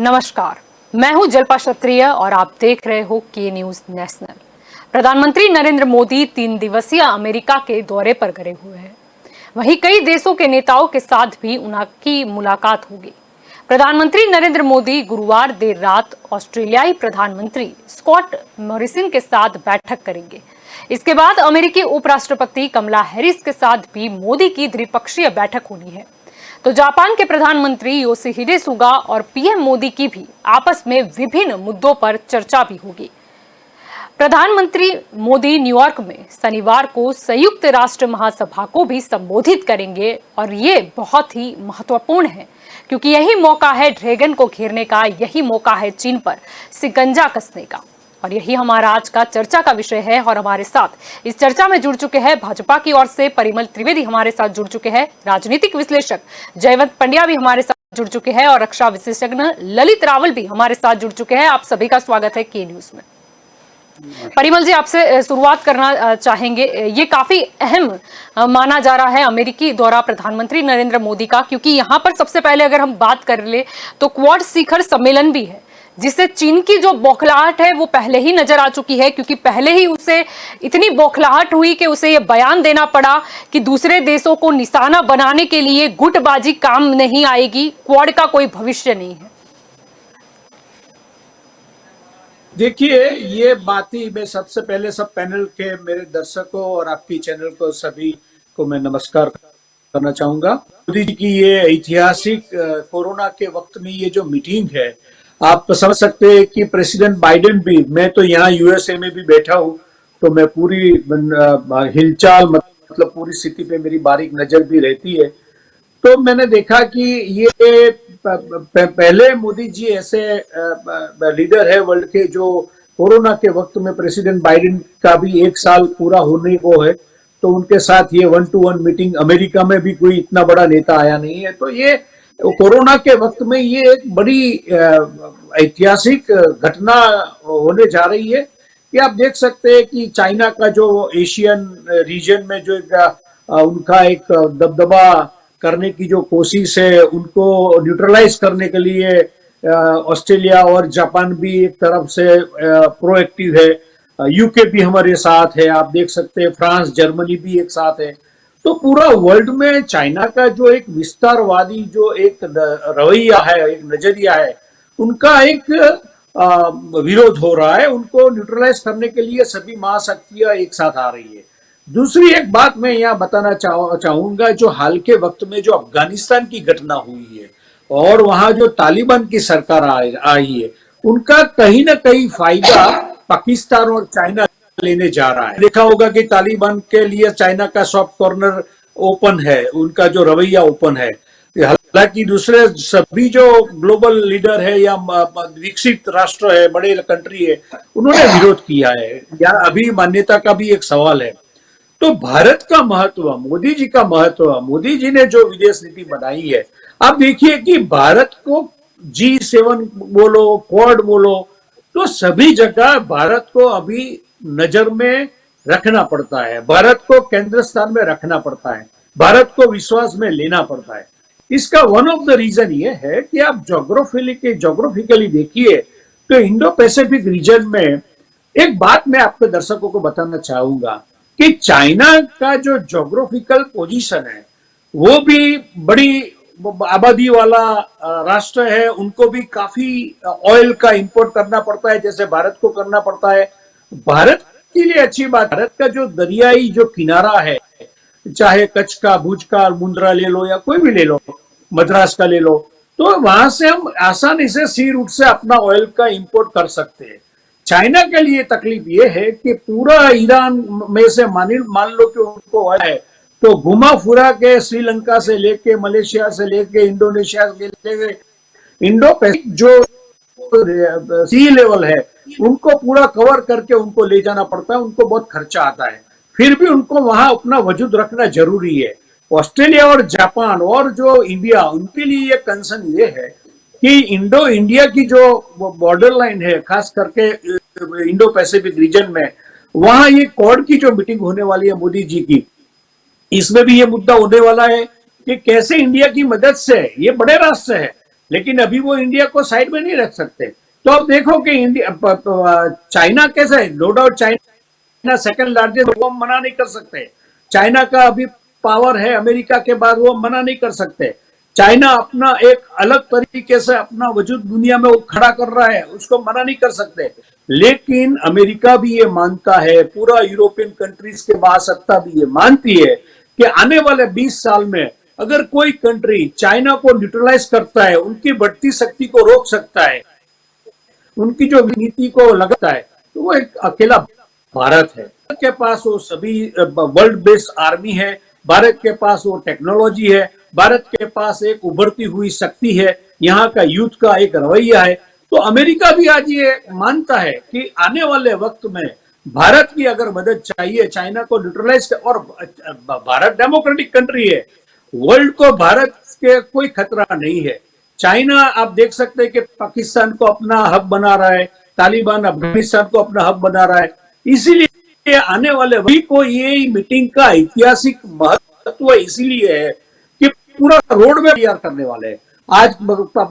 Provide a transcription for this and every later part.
नमस्कार, मैं हूं जल्पा क्षत्रिय और आप देख रहे हो के न्यूज नेशनल। प्रधानमंत्री नरेंद्र मोदी 3 दिवसीय अमेरिका के दौरे पर गए हुए हैं। वहीं कई देशों के नेताओं के साथ भी उनकी मुलाकात होगी। प्रधानमंत्री नरेंद्र मोदी गुरुवार देर रात ऑस्ट्रेलियाई प्रधानमंत्री स्कॉट मॉरिसन के साथ बैठक करेंगे। इसके बाद अमेरिकी उपराष्ट्रपति कमला हैरिस के साथ भी मोदी की द्विपक्षीय बैठक होनी है। तो जापान के प्रधानमंत्री योशिहिडे सुगा और पीएम मोदी की भी आपस में विभिन्न मुद्दों पर चर्चा भी होगी। प्रधानमंत्री मोदी न्यूयॉर्क में शनिवार को संयुक्त राष्ट्र महासभा को भी संबोधित करेंगे और ये बहुत ही महत्वपूर्ण है क्योंकि यही मौका है ड्रैगन को घेरने का, यही मौका है चीन पर शिकंजा कसने का। और यही हमारा आज का चर्चा का विषय है और हमारे साथ इस चर्चा में जुड़ चुके हैं भाजपा की ओर से परिमल त्रिवेदी हमारे साथ जुड़ चुके हैं, राजनीतिक विश्लेषक जयवंत पंड्या भी हमारे साथ जुड़ चुके हैं और रक्षा विशेषज्ञ ललित रावल भी हमारे साथ जुड़ चुके हैं। आप सभी का स्वागत है के न्यूज में। परिमल जी, आपसे शुरुआत करना चाहेंगे। ये काफी अहम माना जा रहा है अमेरिकी दौरा प्रधानमंत्री नरेंद्र मोदी का, क्योंकि यहाँ पर सबसे पहले अगर हम बात कर ले तो क्वाड शिखर सम्मेलन भी है जिससे चीन की जो बौखलाहट है वो पहले ही नजर आ चुकी है, क्योंकि पहले ही उसे इतनी बौखलाहट हुई कि उसे ये बयान देना पड़ा कि दूसरे देशों को निशाना बनाने के लिए गुटबाजी काम नहीं आएगी, क्वाड का कोई भविष्य नहीं है। देखिए, ये बात ही मैं सबसे पहले सब पैनल के मेरे दर्शकों और आपकी चैनल को सभी को मैं नमस्कार करना चाहूंगा। मोदी जी की ये ऐतिहासिक कोरोना के वक्त में ये जो मीटिंग है, आप समझ सकते हैं कि प्रेसिडेंट बाइडेन भी, मैं तो यहाँ यूएसए में भी बैठा हूँ तो मैं पूरी हिलचाल मतलब पूरी स्थिति पे मेरी बारीक नजर भी रहती है। तो मैंने देखा कि ये पहले मोदी जी ऐसे लीडर है वर्ल्ड के जो कोरोना के वक्त में प्रेसिडेंट बाइडेन का भी 1 साल पूरा होने को है, तो उनके साथ ये 1-to-1 मीटिंग, अमेरिका में भी कोई इतना बड़ा नेता आया नहीं है। तो ये कोरोना के वक्त में ये एक बड़ी ऐतिहासिक घटना होने जा रही है कि आप देख सकते हैं कि चाइना का जो एशियन रीजन में जो उनका एक दबदबा करने की जो कोशिश है, उनको न्यूट्रलाइज करने के लिए ऑस्ट्रेलिया और जापान भी एक तरफ से प्रोएक्टिव है, यूके भी हमारे साथ है, आप देख सकते हैं फ्रांस, जर्मनी भी एक साथ है। तो पूरा वर्ल्ड में चाइना का जो एक विस्तारवादी जो एक रवैया है, एक नजरिया है, उनका एक विरोध हो रहा है। उनको न्यूट्रलाइज करने के लिए सभी महाशक्तियां एक साथ आ रही है। दूसरी एक बात मैं यहाँ बताना चाहूंगा, जो हाल के वक्त में जो अफगानिस्तान की घटना हुई है और वहां जो तालिबान की सरकार आई है, उनका कहीं ना कहीं फायदा पाकिस्तान और चाइना लेने जा रहा है। देखा होगा कि तालिबान के लिए चाइना का सॉफ्ट कॉर्नर ओपन है, उनका जो रवैया ओपन है। हालांकि दूसरे सभी जो ग्लोबल लीडर है या विकसित राष्ट्र है, बड़े कंट्री है, उन्होंने विरोध किया है। या अभी मान्यता का भी एक सवाल है। तो भारत का महत्व, मोदी जी का महत्व, मोदी जी ने जो विदेश नीति बनाई है, आप देखिए कि भारत को G7 बोलो, क्वाड बोलो, तो सभी जगह भारत को अभी नजर में रखना पड़ता है, भारत को केंद्र स्थान में रखना पड़ता है, भारत को विश्वास में लेना पड़ता है। इसका वन ऑफ द रीजन ये है कि आप जोग्राफिकली देखिए तो इंडो पैसिफिक रीजन में एक बात मैं आपके दर्शकों को बताना चाहूंगा कि चाइना का जो जोग्राफिकल पोजीशन है वो भी बड़ी आबादी वाला राष्ट्र है, उनको भी काफी ऑयल का इंपोर्ट करना पड़ता है जैसे भारत को करना पड़ता है। भारत के लिए अच्छी बात, भारत का जो दरियाई जो किनारा है, चाहे कच्छ का, भुज का, मुंद्रा ले लो या कोई भी ले लो, मद्रास का ले लो, तो वहां से हम आसानी से सी रूट से अपना ऑयल का इंपोर्ट कर सकते हैं। चाइना के लिए तकलीफ ये है कि पूरा ईरान में से मान लो कि उनको ऑयल है, तो घुमा फुरा के श्रीलंका से लेके, मलेशिया से लेके, इंडोनेशिया से लेके, इंडो पैसिफिक जो सी लेवल है उनको पूरा कवर करके उनको ले जाना पड़ता है, उनको बहुत खर्चा आता है। फिर भी उनको वहां अपना वजूद रखना जरूरी है। ऑस्ट्रेलिया और जापान और जो इंडिया, उनके लिए ये कंसर्न ये है कि इंडो इंडिया की जो बॉर्डर लाइन है, खास करके इंडो पैसिफिक रीजन में, वहां ये क्वाड की जो मीटिंग होने वाली है मोदी जी की, इसमें भी ये मुद्दा होने वाला है कि कैसे इंडिया की मदद से, ये बड़े राष्ट्र है, लेकिन अभी वो इंडिया को साइड में नहीं रख सकते। तो अब देखो कि इंडिया चाइना कैसा है, no doubt China second largest, वो हम मना नहीं कर सकते। चाइना का अभी पावर है अमेरिका के बाद, वो मना नहीं कर सकते। चाइना अपना एक अलग तरीके से अपना वजूद दुनिया में वो खड़ा कर रहा है, उसको मना नहीं कर सकते। लेकिन अमेरिका भी ये मानता है, पूरा यूरोपियन कंट्रीज के महासत्ता भी ये मानती है कि आने वाले 20 साल में अगर कोई कंट्री चाइना को न्यूट्रलाइज करता है, उनकी बढ़ती शक्ति को रोक सकता है, उनकी जो नीति को लगता है, तो वो एक अकेला भारत है। भारत के पास वो सभी वर्ल्ड बेस्ड आर्मी है, भारत के पास वो टेक्नोलॉजी है, भारत के पास एक उभरती हुई शक्ति है, यहाँ का यूथ का एक रवैया है। तो अमेरिका भी आज ये मानता है कि आने वाले वक्त में भारत की अगर मदद चाहिए चाइना को न्यूट्रलाइज, और भारत डेमोक्रेटिक कंट्री है, वर्ल्ड को भारत के कोई खतरा नहीं है। चाइना आप देख सकते हैं कि पाकिस्तान को अपना हब बना रहा है, तालिबान अफगानिस्तान को अपना हब बना रहा है। इसीलिए आने वाले वही को ये मीटिंग का ऐतिहासिक महत्व इसीलिए है कि पूरा रोड मैप तैयार करने वाले हैं। आज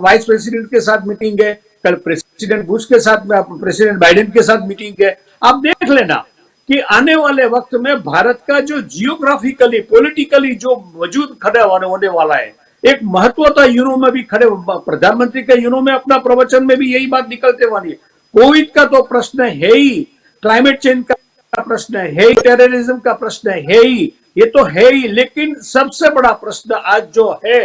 वाइस प्रेसिडेंट के साथ मीटिंग है, कल प्रेसिडेंट बुश के साथ में, प्रेसिडेंट बाइडेन के साथ मीटिंग है। आप देख लेना कि आने वाले वक्त में भारत का जो जियोग्राफिकली पॉलिटिकली जो वजूद खड़ा होने वाला है, एक महत्व था। यूरो में भी खड़े, प्रधानमंत्री के यूरो में अपना प्रवचन में भी यही बात निकलते वाली है। कोविड का तो प्रश्न है ही, क्लाइमेट चेंज का प्रश्न है ही, टेररिज्म का प्रश्न है ही, ये तो है ही। लेकिन सबसे बड़ा प्रश्न आज जो है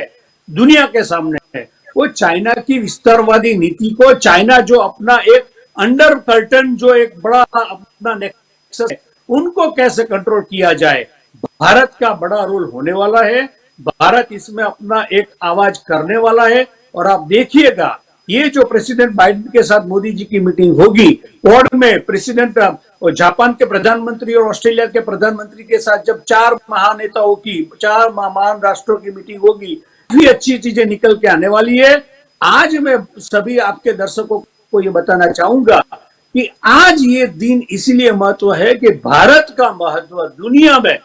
दुनिया के सामने है, वो चाइना की विस्तारवादी नीति को, चाइना जो अपना एक अंडर कर्टन जो एक बड़ा अपना नेक्सस है, उनको कैसे कंट्रोल किया जाए। भारत का बड़ा रोल होने वाला है, भारत इसमें अपना एक आवाज करने वाला है। और आप देखिएगा ये जो प्रेसिडेंट बाइडेन के साथ मोदी जी की मीटिंग होगी, पोर्ट में प्रेसिडेंट और जापान के प्रधानमंत्री और ऑस्ट्रेलिया के प्रधानमंत्री के साथ जब 4 महानेताओं की, 4 महान राष्ट्रों की मीटिंग होगी, काफी अच्छी चीजें निकल के आने वाली है। आज मैं सभी आपके दर्शकों को ये बताना चाहूंगा कि आज ये दिन इसलिए महत्व है कि भारत का महत्व दुनिया में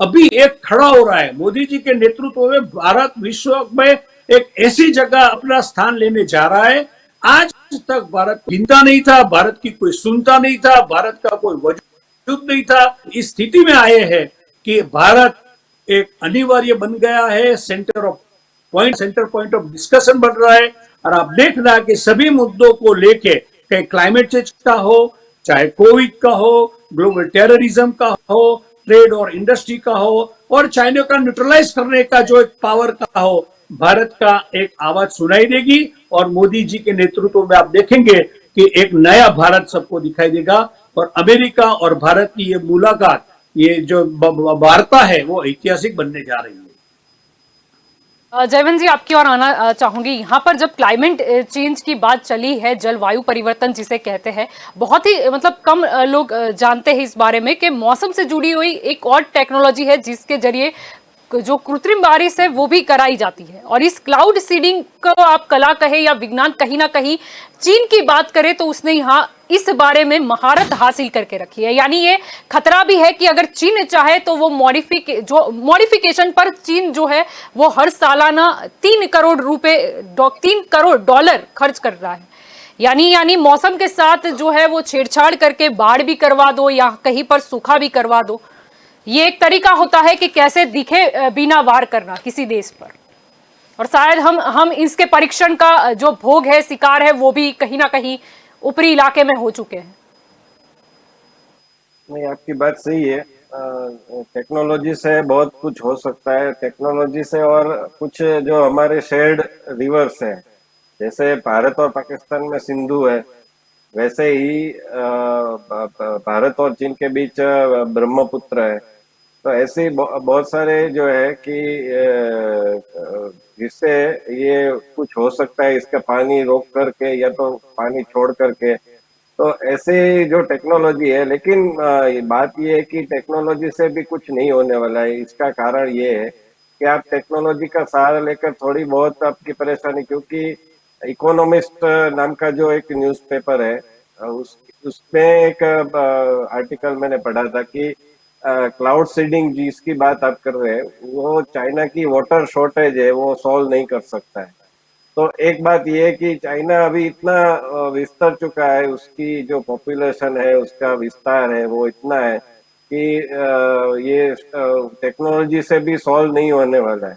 अभी एक खड़ा हो रहा है। मोदी जी के नेतृत्व में भारत विश्व में एक ऐसी जगह अपना स्थान लेने जा रहा है। आज तक भारत गिनता नहीं था, भारत की कोई सुनता नहीं था, भारत का कोई वजूद नहीं था। इस स्थिति में आए हैं कि भारत एक अनिवार्य बन गया है, सेंटर पॉइंट ऑफ डिस्कशन बन रहा है। और आप देखना कि सभी मुद्दों को लेके, चाहे क्लाइमेट चेंज का हो, चाहे कोविड का हो, ग्लोबल टेररिज्म का हो, ट्रेड और इंडस्ट्री का हो, और चाइना का न्यूट्रलाइज करने का जो एक पावर का हो, भारत का एक आवाज सुनाई देगी। और मोदी जी के नेतृत्व में आप देखेंगे कि एक नया भारत सबको दिखाई देगा। और अमेरिका और भारत की ये मुलाकात, ये जो वार्ता है, वो ऐतिहासिक बनने जा रही है। जयवंत जी, आपकी ओर आना चाहूंगी। यहाँ पर जब क्लाइमेट चेंज की बात चली है, जलवायु परिवर्तन जिसे कहते हैं, बहुत ही मतलब कम लोग जानते हैं इस बारे में कि मौसम से जुड़ी हुई एक और टेक्नोलॉजी है जिसके जरिए जो कृत्रिम बारिश है वो भी कराई जाती है। और इस क्लाउड सीडिंग को आप कला कहे या विज्ञान, कहीं ना कहीं चीन की बात करें तो उसने यहाँ इस बारे में महारत हासिल करके रखी है। यानी ये खतरा भी है कि अगर चीन चाहे तो वो मॉडिफिकेशन पर चीन जो है वो हर सालाना 3 करोड़ रुपए, 3 करोड़ डॉलर खर्च कर रहा है। यानी मौसम के साथ जो है वो छेड़छाड़ करके बाढ़ भी करवा दो या कहीं पर सूखा भी करवा दो। ये एक तरीका होता है कि कैसे दिखे बिना वार करना किसी देश पर। और शायद हम इसके परीक्षण का जो भोग है, शिकार है, वो भी कहीं ना कहीं ऊपरी इलाके में हो चुके हैं। नहीं, आपकी बात सही है। टेक्नोलॉजी से बहुत कुछ हो सकता है। टेक्नोलॉजी से और कुछ जो हमारे शेयर्ड रिवर्स है, जैसे भारत और पाकिस्तान में सिंधु है, वैसे ही भारत और चीन के बीच ब्रह्मपुत्र है। तो ऐसे बहुत सारे जो है कि जिससे ये कुछ हो सकता है, इसका पानी रोक करके या तो पानी छोड़ करके। तो ऐसे जो टेक्नोलॉजी है, लेकिन बात ये है कि टेक्नोलॉजी से भी कुछ नहीं होने वाला है। इसका कारण ये है कि आप टेक्नोलॉजी का सहारा लेकर थोड़ी बहुत आपकी परेशानी, क्योंकि इकोनॉमिस्ट नाम का जो एक न्यूज़पेपर है, उसमें एक आर्टिकल मैंने पढ़ा था कि क्लाउड सीडिंग जिसकी बात आप कर रहे हैं, वो चाइना की वाटर शॉर्टेज है वो सॉल्व नहीं कर सकता है। तो एक बात ये है कि चाइना अभी इतना विस्तर चुका है, उसकी जो पॉपुलेशन है, उसका विस्तार है, वो इतना है कि ये टेक्नोलॉजी से भी सॉल्व नहीं होने वाला है।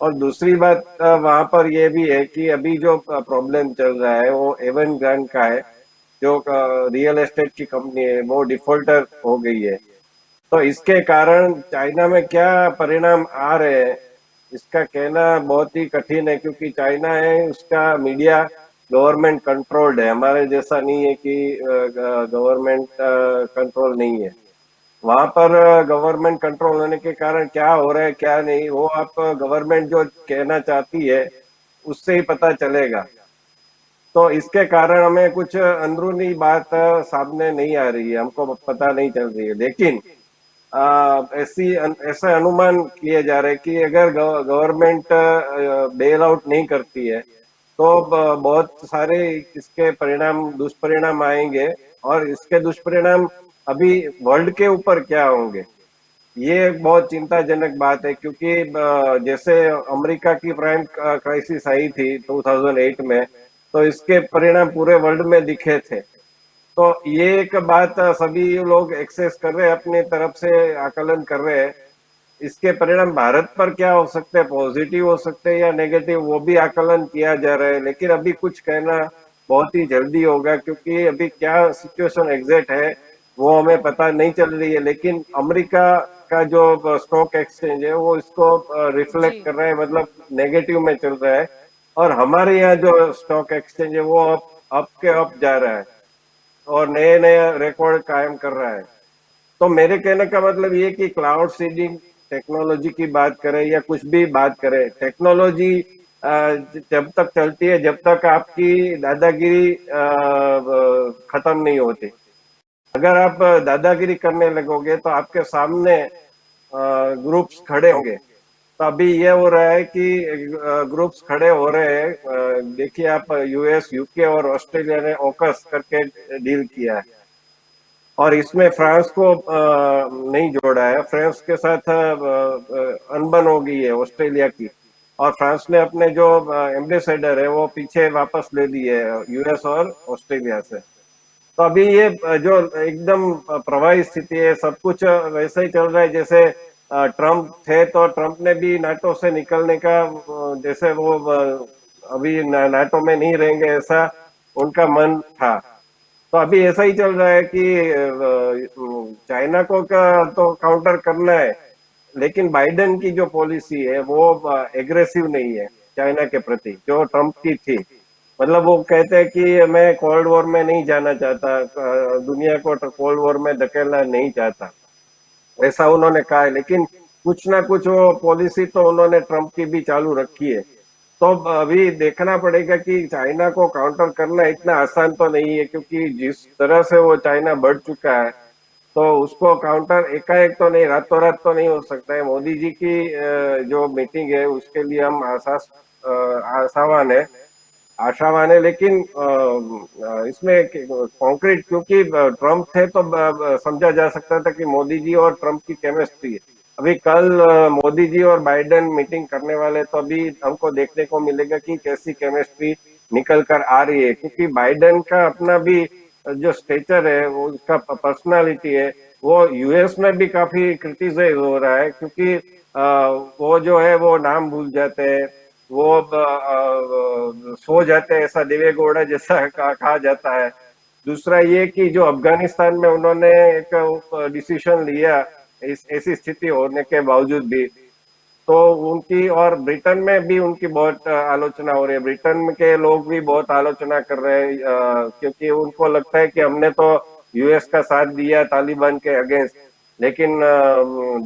और दूसरी बात वहां पर ये भी है कि अभी जो प्रॉब्लम चल रहा है वो एवन ग्रांड का है, जो रियल एस्टेट की कंपनी है वो डिफॉल्टर हो गई है। तो इसके कारण चाइना में क्या परिणाम आ रहे हैं इसका कहना बहुत ही कठिन है, क्योंकि चाइना है उसका मीडिया गवर्नमेंट कंट्रोल्ड है, हमारे जैसा नहीं है कि गवर्नमेंट कंट्रोल नहीं है। वहां पर गवर्नमेंट कंट्रोल होने के कारण क्या हो रहा है क्या नहीं, वो आप गवर्नमेंट जो कहना चाहती है उससे ही पता चलेगा। तो इसके कारण हमें कुछ अंदरूनी बात सामने नहीं आ रही है, हमको पता नहीं चल रही है। लेकिन ऐसे अनुमान किए जा रहे हैं कि अगर गवर्नमेंट बेल आउट नहीं करती है तो बहुत सारे इसके परिणाम दुष्परिणाम आएंगे, और इसके दुष्परिणाम अभी वर्ल्ड के ऊपर क्या होंगे ये एक बहुत चिंताजनक बात है। क्योंकि जैसे अमेरिका की प्राइम क्राइसिस आई थी 2008 में, तो इसके परिणाम पूरे वर्ल्ड में दिखे थे। तो ये एक बात सभी लोग एक्सेस कर रहे हैं, अपनी तरफ से आकलन कर रहे हैं। इसके परिणाम भारत पर क्या हो सकते हैं, पॉजिटिव हो सकते हैं या नेगेटिव, वो भी आकलन किया जा रहा है। लेकिन अभी कुछ कहना बहुत ही जल्दी होगा, क्योंकि अभी क्या सिचुएशन एग्जैक्ट है वो हमें पता नहीं चल रही है। लेकिन अमेरिका का जो स्टॉक एक्सचेंज है वो इसको जी। रिफ्लेक्ट कर रहा है, मतलब नेगेटिव में चल रहा है। और हमारे यहाँ जो स्टॉक एक्सचेंज है वो अप के अप जा रहा है और नए नए रिकॉर्ड कायम कर रहा है। तो मेरे कहने का मतलब ये कि क्लाउड सीडिंग टेक्नोलॉजी की बात करें या कुछ भी बात करें, टेक्नोलॉजी जब तक चलती है जब तक आपकी दादागिरी खत्म नहीं होती। अगर आप दादागिरी करने लगोगे तो आपके सामने ग्रुप्स खड़े होंगे। तो अभी ये हो रहा है कि ग्रुप्स खड़े हो रहे हैं। देखिए आप, यूएस, यूके और ऑस्ट्रेलिया ने ऑकस करके डील किया है, और इसमें फ्रांस को नहीं जोड़ा है। फ्रांस के साथ अनबन हो गई है ऑस्ट्रेलिया की, और फ्रांस ने अपने जो एम्बेसडर है वो पीछे वापस ले लिए यूएस और ऑस्ट्रेलिया से। तो अभी ये जो एकदम प्रभावी स्थिति है, सब कुछ वैसे ही चल रहा है जैसे ट्रम्प थे, तो ट्रम्प ने भी नाटो से निकलने का जैसे वो अभी नाटो में नहीं रहेंगे ऐसा उनका मन था। तो अभी ऐसा ही चल रहा है कि चाइना को तो काउंटर करना है, लेकिन बाइडेन की जो पॉलिसी है वो एग्रेसिव नहीं है चाइना के प्रति, जो ट्रम्प की थी। मतलब वो कहते हैं कि मैं कोल्ड वॉर में नहीं जाना चाहता, दुनिया को कोल्ड वॉर में धकेलना नहीं चाहता, ऐसा उन्होंने कहा है। लेकिन कुछ ना कुछ वो पॉलिसी तो उन्होंने ट्रम्प की भी चालू रखी है। तो अभी देखना पड़ेगा कि चाइना को काउंटर करना इतना आसान तो नहीं है, क्योंकि जिस तरह से वो चाइना बढ़ चुका है तो उसको काउंटर एकाएक तो नहीं, रातों रात तो नहीं हो सकता है। मोदी जी की जो मीटिंग है उसके लिए हम आशावान है आशावान है। लेकिन इसमें कॉन्क्रीट, क्योंकि ट्रम्प थे तो समझा जा सकता था कि मोदी जी और ट्रम्प की केमिस्ट्री है। अभी कल मोदी जी और बाइडेन मीटिंग करने वाले, तो अभी हमको देखने को मिलेगा कि कैसी केमिस्ट्री निकल कर आ रही है। क्योंकि बाइडेन का अपना भी जो स्टेचर है, वो उसका पर्सनालिटी है, वो यूएस में भी काफी क्रिटिसाइज हो रहा है। क्योंकि वो जो है वो नाम भूल जाते हैं, वो सो जाते हैं, ऐसा देवेगौड़ा जैसा कहा जाता है। दूसरा ये कि जो अफगानिस्तान में उन्होंने एक डिसीजन लिया, इस ऐसी स्थिति होने के बावजूद भी, तो उनकी, और ब्रिटेन में भी उनकी बहुत आलोचना हो रही है। ब्रिटेन के लोग भी बहुत आलोचना कर रहे हैं, क्योंकि उनको लगता है कि हमने तो यूएस का साथ दिया तालिबान के अगेंस्ट, लेकिन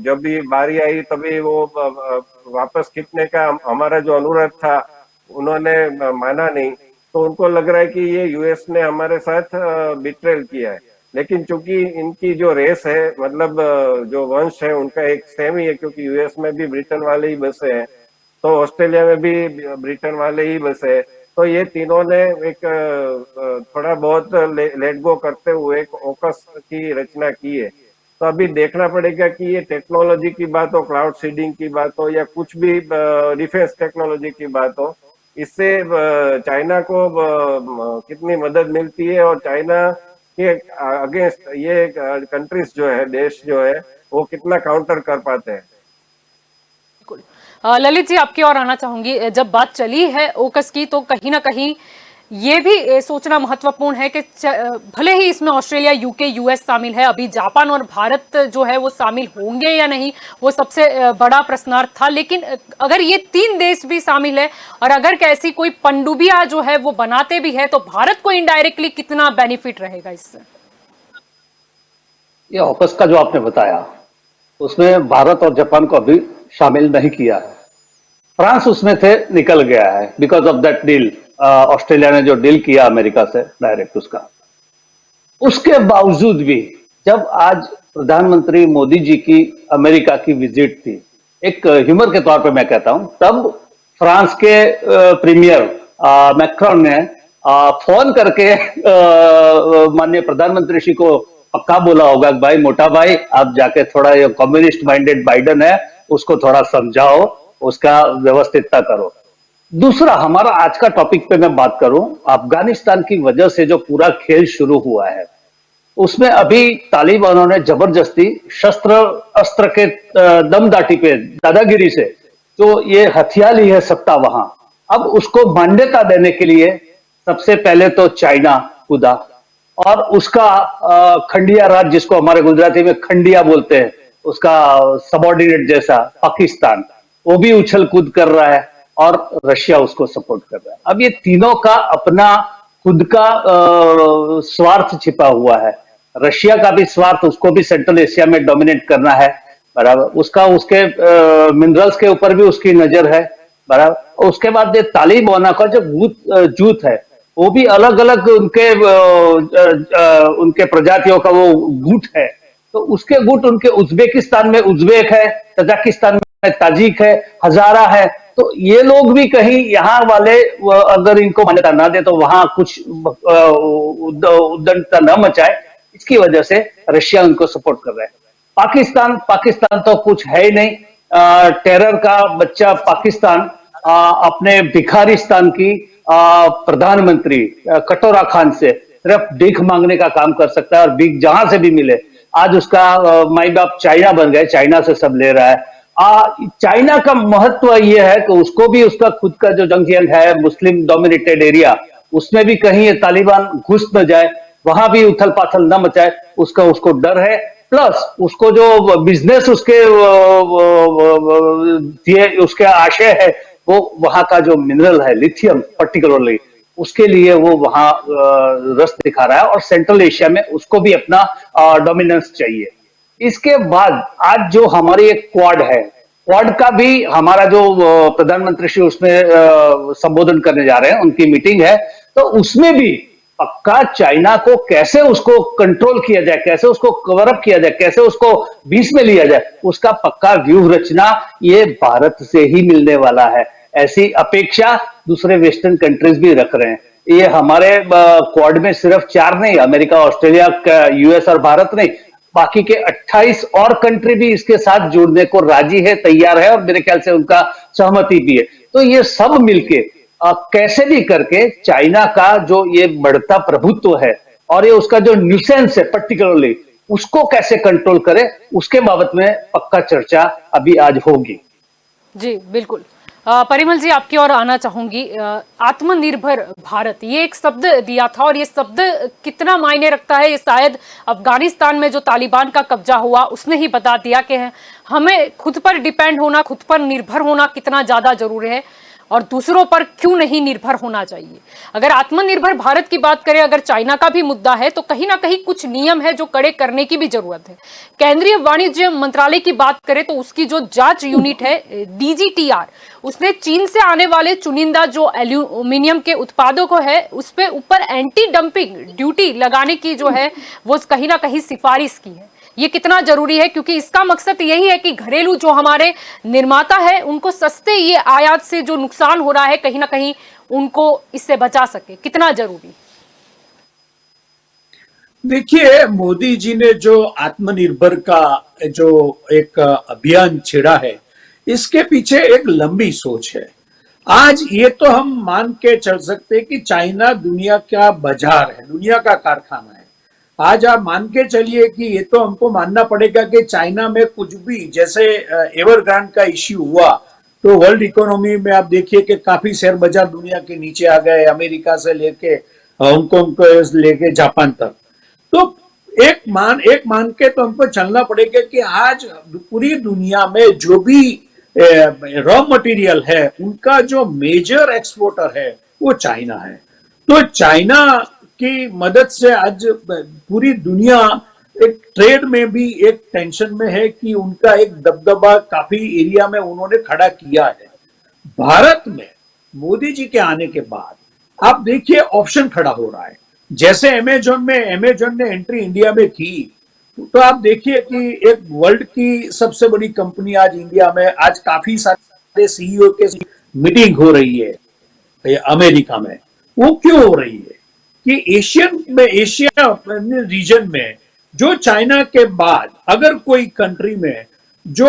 जब भी बारी आई तभी वो वापस खींचने का हमारा जो अनुरोध था उन्होंने माना नहीं। तो उनको लग रहा है कि ये यूएस ने हमारे साथ बिट्रेल किया है। लेकिन चूंकि इनकी जो रेस है, मतलब जो वंश है उनका एक सेम ही है, क्योंकि यूएस में भी ब्रिटेन वाले ही बसे हैं, तो ऑस्ट्रेलिया में भी ब्रिटेन वाले ही बसे हैं। तो ये तीनों ने एक थोड़ा बहुत लेट गो करते हुए एक ओकस की रचना की है। तो अभी देखना पड़ेगा कि ये टेक्नोलॉजी की बात हो, क्लाउड सीडिंग की बात हो, या कुछ भी डिफेंस टेक्नोलॉजी की बात हो, इससे चाइना को कितनी मदद मिलती है और चाइना के अगेंस्ट ये कंट्रीज जो है, देश जो है, वो कितना काउंटर कर पाते हैं। बिल्कुल। ललित जी आपकी ओर आना चाहूंगी। जब बात चली है ओकस की तो कहीं ना कहीं ये भी सोचना महत्वपूर्ण है कि भले ही इसमें ऑस्ट्रेलिया, यूके, यूएस शामिल है, अभी जापान और भारत जो है वो शामिल होंगे या नहीं वो सबसे बड़ा प्रश्नार्थ था, लेकिन अगर ये 3 देश भी शामिल है और अगर कैसी कोई पनडुब्बियां जो है वो बनाते भी है तो भारत को इनडायरेक्टली कितना बेनिफिट रहेगा इससे? ये ऑकस का जो आपने बताया उसमें भारत और जापान को अभी शामिल नहीं किया है। फ्रांस उसमें थे, निकल गया है because of that deal. Australia ने जो डील किया अमेरिका से डायरेक्ट, उसके बावजूद भी जब आज प्रधानमंत्री मोदी जी की अमेरिका की विजिट थी, एक ह्यूमर के तौर पे मैं कहता हूं, तब फ्रांस के प्रीमियर मैक्रोन ने फोन करके माननीय प्रधानमंत्री जी को पक्का बोला होगा, भाई मोटा भाई आप जाके थोड़ा ये कम्युनिस्ट माइंडेड बाइडन है उसको थोड़ा समझाओ, उसका व्यवस्थितता करो। दूसरा, हमारा आज का टॉपिक पे मैं बात करूं, अफगानिस्तान की वजह से जो पूरा खेल शुरू हुआ है उसमें अभी तालिबानों ने जबरदस्ती शस्त्र अस्त्र के दमदाटी पे, दादागिरी से जो ये हथिया ली है सत्ता वहां, अब उसको मान्यता देने के लिए सबसे पहले तो चाइना कूदा और उसका खंडिया राज, जिसको हमारे गुजराती में खंडिया बोलते हैं, उसका सबॉर्डिनेट जैसा पाकिस्तान, वो भी उछल कूद कर रहा है और रशिया उसको सपोर्ट कर रहा है। अब ये तीनों का अपना खुद का स्वार्थ छिपा हुआ है। रशिया का भी स्वार्थ, उसको भी सेंट्रल एशिया में डोमिनेट करना है, बराबर, उसका उसके मिनरल्स के ऊपर भी उसकी नजर है, बराबर। उसके बाद ये तालिबान का जो जूथ है वो भी अलग अलग उनके प्रजातियों का वो गुट है, तो उसके गुट उनके उज्बेकिस्तान में उज्बेक है, तजाकिस्तान में ताजिक है, हजारा है, तो ये लोग भी कहीं यहाँ वाले अगर इनको मान्यता ना दे तो वहां कुछ उद्दंडता न मचाए, इसकी वजह से रशिया उनको सपोर्ट कर रहा है। पाकिस्तान तो कुछ है ही नहीं, टेरर का बच्चा पाकिस्तान अपने भिखारिस्तान की प्रधानमंत्री कटोरा खान से सिर्फ भीख मांगने का काम कर सकता है और भीख जहां से भी मिले। आज उसका माई बाप चाइना बन गए, चाइना से सब ले रहा है। चाइना का महत्व यह है कि उसको भी उसका खुद का जो जंगजियांग है, मुस्लिम डोमिनेटेड एरिया, उसमें भी कहीं ये तालिबान घुस न जाए, वहां भी उथल पाथल न मचाए, उसको डर है। प्लस उसको जो बिजनेस उसके आशय है, वो वहां का जो मिनरल है लिथियम पर्टिकुलरली, उसके लिए वो वहां रस दिखा रहा है और सेंट्रल एशिया में उसको भी अपना डोमिनेंस चाहिए। इसके बाद आज जो हमारी एक क्वाड है, क्वाड का भी हमारा जो प्रधानमंत्री श्री उसमें संबोधन करने जा रहे हैं, उनकी मीटिंग है, तो उसमें भी पक्का चाइना को कैसे उसको कंट्रोल किया जाए, कैसे उसको कवर अप किया जाए, कैसे उसको बीच में लिया जाए, उसका पक्का व्यूह रचना ये भारत से ही मिलने वाला है। ऐसी अपेक्षा दूसरे वेस्टर्न कंट्रीज भी रख रहे हैं। ये हमारे क्वाड में सिर्फ 4 नहीं, अमेरिका, ऑस्ट्रेलिया, यूएस और भारत नहीं, बाकी के 28 और कंट्री भी इसके साथ जुड़ने को राजी है, तैयार है और मेरे ख्याल से उनका सहमति भी है। तो ये सब मिलके कैसे भी करके चाइना का जो ये बढ़ता प्रभुत्व है और ये उसका जो न्यूसेंस है पर्टिकुलरली, उसको कैसे कंट्रोल करे, उसके बाबत में पक्का चर्चा अभी आज होगी। जी बिल्कुल। परिमल जी आपकी ओर आना चाहूंगी। आत्मनिर्भर भारत, ये एक शब्द दिया था और ये शब्द कितना मायने रखता है ये शायद अफगानिस्तान में जो तालिबान का कब्जा हुआ उसने ही बता दिया कि हमें खुद पर डिपेंड होना, खुद पर निर्भर होना कितना ज्यादा जरूरी है और दूसरों पर क्यों नहीं निर्भर होना चाहिए। अगर आत्मनिर्भर भारत की बात करें, अगर चाइना का भी मुद्दा है तो कहीं ना कहीं कुछ नियम है जो कड़े करने की भी जरूरत है। केंद्रीय वाणिज्य मंत्रालय की बात करें तो उसकी जो जांच यूनिट है DGTR, उसने चीन से आने वाले चुनिंदा जो एल्यूमिनियम के उत्पादों को है उस पे ऊपर एंटी डंपिंग ड्यूटी लगाने की जो है वो कहीं ना कहीं सिफारिश की है। ये कितना जरूरी है, क्योंकि इसका मकसद यही है कि घरेलू जो हमारे निर्माता है उनको सस्ते ये आयात से जो नुकसान हो रहा है कहीं ना कहीं उनको इससे बचा सके। कितना जरूरी? देखिए, मोदी जी ने जो आत्मनिर्भर का जो एक अभियान छेड़ा है, इसके पीछे एक लंबी सोच है। आज ये तो हम मान के चल सकते हैं कि चाइना दुनिया का बाजार है, दुनिया का कारखाना है। आज आप मान के चलिए कि ये तो हमको मानना पड़ेगा कि चाइना में कुछ भी, जैसे एवरग्रांड का इश्यू हुआ तो वर्ल्ड इकोनॉमी में आप देखिए कि काफी शेयर बाजार दुनिया के नीचे आ गए, अमेरिका से लेके हांगकांग को लेके जापान तक। तो एक मान के तो हमको चलना पड़ेगा कि आज पूरी दुनिया में जो भी रॉ मटेरियल है उनका जो मेजर एक्सपोर्टर है वो चाइना है। तो चाइना की मदद से आज पूरी दुनिया एक ट्रेड में भी एक टेंशन में है कि उनका एक दबदबा काफी एरिया में उन्होंने खड़ा किया है। भारत में मोदी जी के आने के बाद आप देखिए ऑप्शन खड़ा हो रहा है। जैसे अमेजोन ने एंट्री इंडिया में की, तो आप देखिए कि एक वर्ल्ड की सबसे बड़ी कंपनी आज इंडिया में, आज काफी सारे सीईओ के मीटिंग हो रही है अमेरिका में। वो क्यों हो रही है कि एशिया रीजन में जो चाइना के बाद अगर कोई कंट्री में जो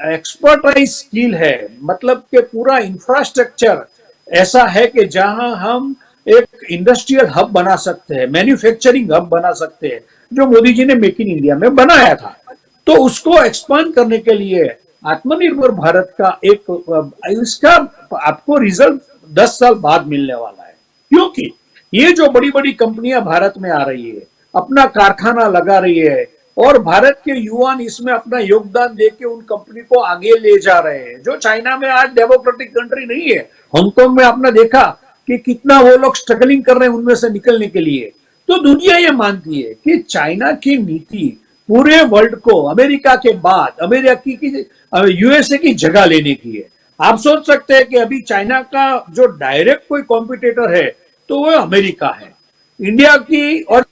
एक्सपर्टाइज स्किल है, मतलब कि पूरा इंफ्रास्ट्रक्चर ऐसा है कि जहां हम एक इंडस्ट्रियल हब बना सकते हैं, मैन्युफैक्चरिंग हब बना सकते हैं, जो मोदी जी ने मेक इन इंडिया में बनाया था, तो उसको एक्सपांड करने के लिए आत्मनिर्भर भारत का एक इसका आपको रिजल्ट 10 साल बाद मिलने वाला है। क्योंकि ये जो बड़ी बड़ी कंपनियां भारत में आ रही है, अपना कारखाना लगा रही है और भारत के युवा इसमें अपना योगदान देके उन कंपनी को आगे ले जा रहे हैं, जो चाइना में आज डेमोक्रेटिक कंट्री नहीं है। हांगकांग में आपने देखा कि कितना वो लोग स्ट्रगलिंग कर रहे हैं उनमें से निकलने के लिए। तो दुनिया ये मानती है कि चाइना की नीति पूरे वर्ल्ड को अमेरिका के बाद यूएसए की जगह लेने की है। आप सोच सकते हैं कि अभी चाइना का जो डायरेक्ट कोई कॉम्पिटिटर है तो वो अमेरिका है। इंडिया की और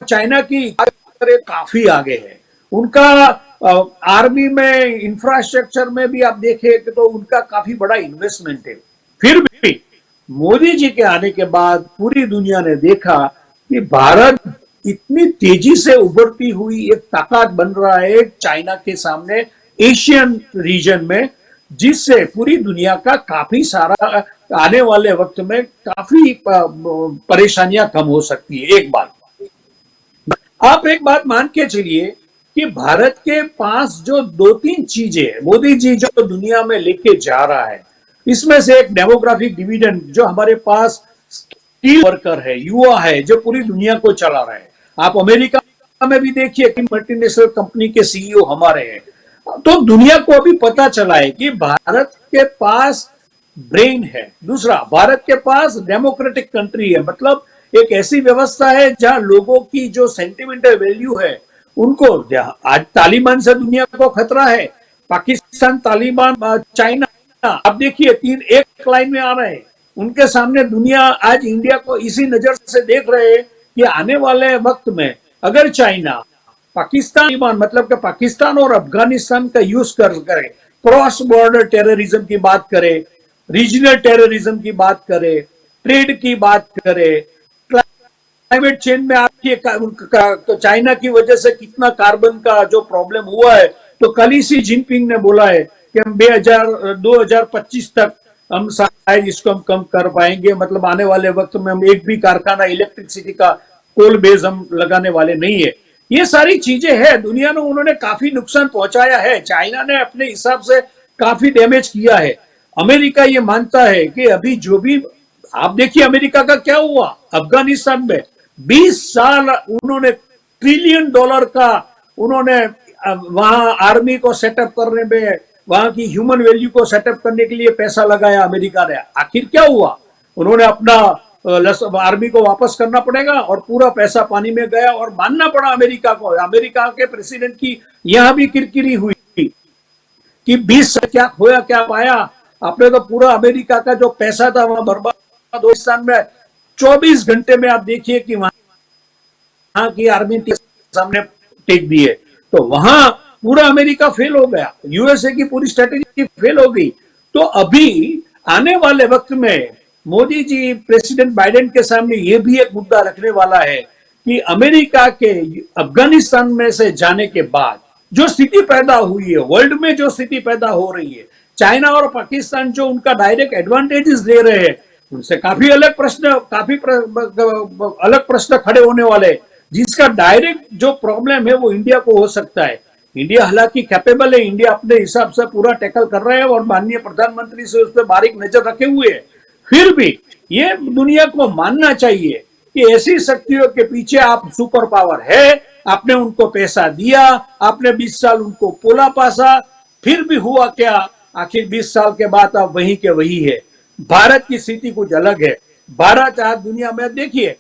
चाइना की काफी आगे है। उनका आर्मी में, इंफ्रास्ट्रक्चर में भी आप देखें तो उनका काफी बड़ा इन्वेस्टमेंट है। फिर भी मोदी जी के आने के बाद पूरी दुनिया ने देखा कि भारत इतनी तेजी से उभरती हुई एक ताकत बन रहा है चाइना के सामने एशियन रीजन में, जिससे पूरी दुनिया का काफी सारा आने वाले वक्त में काफी परेशानियां कम हो सकती है। आप एक बात मान के चलिए कि भारत के पास जो 2-3 चीजें मोदी जी जो दुनिया में लेके जा रहा है, इसमें से एक डेमोग्राफिक डिविडेंड, जो हमारे पास स्किल वर्कर है, युवा है, जो पूरी दुनिया को चला रहा है। आप अमेरिका में भी देखिए कि मल्टीनेशनल कंपनी के सीईओ हमारे हैं। तो दुनिया को अभी पता चला है कि भारत के पास ब्रेन है। दूसरा, भारत के पास डेमोक्रेटिक कंट्री है, मतलब एक ऐसी व्यवस्था है जहां लोगों की जो सेंटिमेंटल वैल्यू है उनको, आज तालिबान से दुनिया को खतरा है, पाकिस्तान, तालिबान, चाइना, आप देखिए एक लाइन में आ रहे हैं। उनके सामने दुनिया आज इंडिया को इसी नजर से देख रहे हैं कि आने वाले वक्त में अगर चाइना पाकिस्तान, मतलब कि पाकिस्तान और अफगानिस्तान का यूज करे, क्रॉस बॉर्डर टेररिज्म की बात करे, रीजनल टेररिज्म की बात करे, ट्रेड की बात करे, क्लाइमेट चेंज में आपकी तो चाइना की वजह से कितना कार्बन का जो प्रॉब्लम हुआ है, तो कल ही शी जिनपिंग ने बोला है कि हम 2025 तक हम शायद इसको हम कम कर पाएंगे, मतलब आने वाले वक्त में हम एक भी कारखाना इलेक्ट्रिसिटी का कोल बेस हम लगाने वाले नहीं है। ये सारी चीजें हैं, दुनिया ने उन्होंने काफी नुकसान पहुंचाया है, चाइना ने अपने हिसाब से काफी डैमेज किया है। अमेरिका ये मानता है कि अभी जो भी, आप देखिए अमेरिका का क्या हुआ अफगानिस्तान में, 20 साल उन्होंने $1 ट्रिलियन का उन्होंने वहां आर्मी को सेटअप करने में, वहां की ह्यूमन वैल्यू को सेटअप करने के लिए पैसा लगाया अमेरिका ने। आखिर क्या हुआ, उन्होंने अपना आर्मी को वापस करना पड़ेगा और पूरा पैसा पानी में गया और मानना पड़ा अमेरिका को। अमेरिका के प्रेसिडेंट की यहां भी किरकिरी हुई कि 20 साल क्या खोया क्या पाया, आपने तो पूरा अमेरिका का जो पैसा था वहां बर्बाद। हिंदुस्तान में 24 घंटे में आप देखिए कि वहां की आर्मी के सामने टेक दिए, तो वहां पूरा अमेरिका फेल हो गया, यूएसए की पूरी स्ट्रेटेजी फेल हो गई। तो अभी आने वाले वक्त में मोदी जी प्रेसिडेंट बाइडेन के सामने ये भी एक मुद्दा रखने वाला है कि अमेरिका के अफगानिस्तान में से जाने के बाद जो स्थिति पैदा हुई है, वर्ल्ड में जो स्थिति पैदा हो रही है, चाइना और पाकिस्तान जो उनका डायरेक्ट एडवांटेजेस ले रहे हैं, उनसे काफी अलग प्रश्न खड़े होने वाले हैं, जिसका डायरेक्ट जो प्रॉब्लम है वो इंडिया को हो सकता है। इंडिया हालांकि कैपेबल है, इंडिया अपने हिसाब से पूरा टैकल कर रहा है और माननीय प्रधानमंत्री से उस पर बारीक नजर रखे हुए है। फिर भी ये दुनिया को मानना चाहिए कि ऐसी शक्तियों के पीछे आप सुपर पावर है, आपने उनको पैसा दिया, आपने 20 साल उनको पोला पासा, फिर भी हुआ क्या? आखिर 20 साल के बाद आप वही के वही है। भारत की स्थिति कुछ अलग है। भारत आज दुनिया में देखिए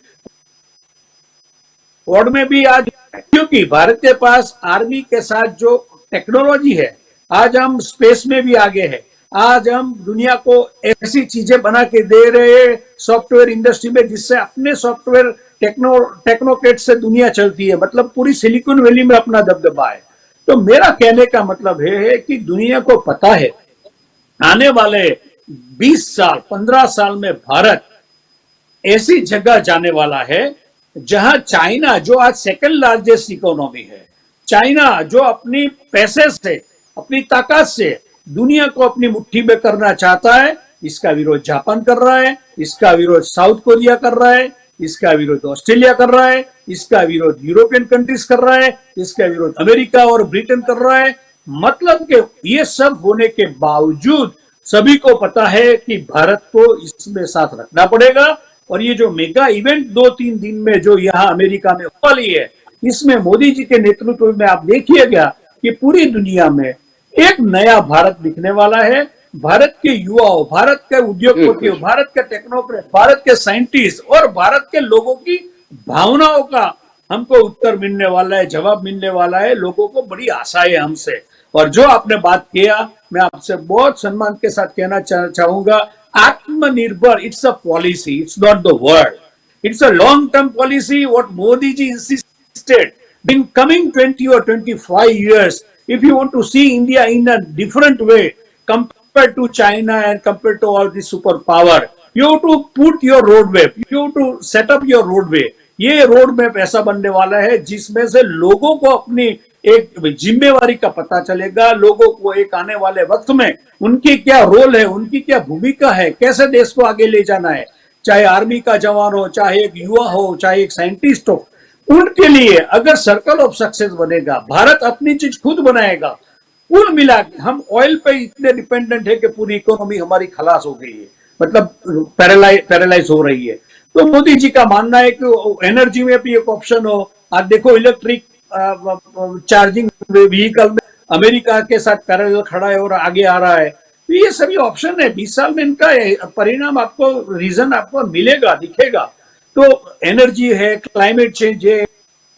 वर्ल्ड में भी आज, क्योंकि भारत के पास आर्मी के साथ जो टेक्नोलॉजी है, आज हम स्पेस में भी आगे हैं। आज हम दुनिया को ऐसी चीजें बना के दे रहे हैं सॉफ्टवेयर इंडस्ट्री में, जिससे अपने सॉफ्टवेयर टेक्नोक्रेट से दुनिया चलती है। मतलब पूरी सिलिकॉन वैली में अपना दबदबा है। तो मेरा कहने का मतलब है कि दुनिया को पता है आने वाले 20 साल 15 साल में भारत ऐसी जगह जाने वाला है जहां चाइना, जो आज सेकंड लार्जेस्ट इकोनॉमी है, चाइना जो अपनी पैसे से, अपनी ताकत से दुनिया को अपनी मुट्ठी में करना चाहता है, इसका विरोध जापान कर रहा है, इसका विरोध साउथ कोरिया कर रहा है, इसका विरोध ऑस्ट्रेलिया कर रहा है, इसका विरोध यूरोपियन कंट्रीज कर रहा है, इसका विरोध अमेरिका और ब्रिटेन कर रहा है। मतलब कि ये सब होने के बावजूद सभी को पता है कि भारत को इसमें साथ रखना पड़ेगा। और ये जो मेगा इवेंट 2-3 दिन में जो यहाँ अमेरिका में हो वाली है, इसमें मोदी जी के नेतृत्व में आप देखिएगा कि पूरी दुनिया में एक नया भारत दिखने वाला है। भारत के युवाओं, भारत के उद्योगपतियों, भारत के टेक्नोक्रेट, भारत के साइंटिस्ट और भारत के लोगों की भावनाओं का हमको उत्तर मिलने वाला है, जवाब मिलने वाला है। लोगों को बड़ी आशा है हमसे। और जो आपने बात किया, मैं आपसे बहुत सम्मान के साथ कहना चाहूंगा, आत्मनिर्भर, it's a policy, it's not the word, it's a long term policy. What Modi ji insisted in coming 20 or 25 years, if you want to see India in a different way compared to China and compared to all the superpower, you have to put your roadway, you have to set up your roadway. ये road map ऐसा बनने वाला है जिसमें से लोगों को अपनी एक जिम्मेवारी का पता चलेगा, लोगों को एक आने वाले वक्त में उनकी क्या रोल है, उनकी क्या भूमिका है, कैसे देश को आगे ले जाना है। चाहे आर्मी का जवान हो, चाहे एक युवा हो, चाहे एक साइंटिस्ट हो, उनके लिए अगर सर्कल ऑफ सक्सेस बनेगा, भारत अपनी चीज खुद बनाएगा। कुल मिला के हम ऑयल पे इतने डिपेंडेंट है कि पूरी इकोनॉमी हमारी खलास हो गई है, मतलब पैरालाइज हो रही है। तो मोदी जी का मानना है कि एनर्जी में भी एक ऑप्शन हो। आज देखो इलेक्ट्रिक चार्जिंग व्हीकल में अमेरिका के साथ पैरेलल खड़ा है और आगे आ रहा है। तो ये सभी ऑप्शन है। 20 साल में इनका परिणाम आपको, रीजन आपको मिलेगा, दिखेगा। तो एनर्जी है, क्लाइमेट चेंज है,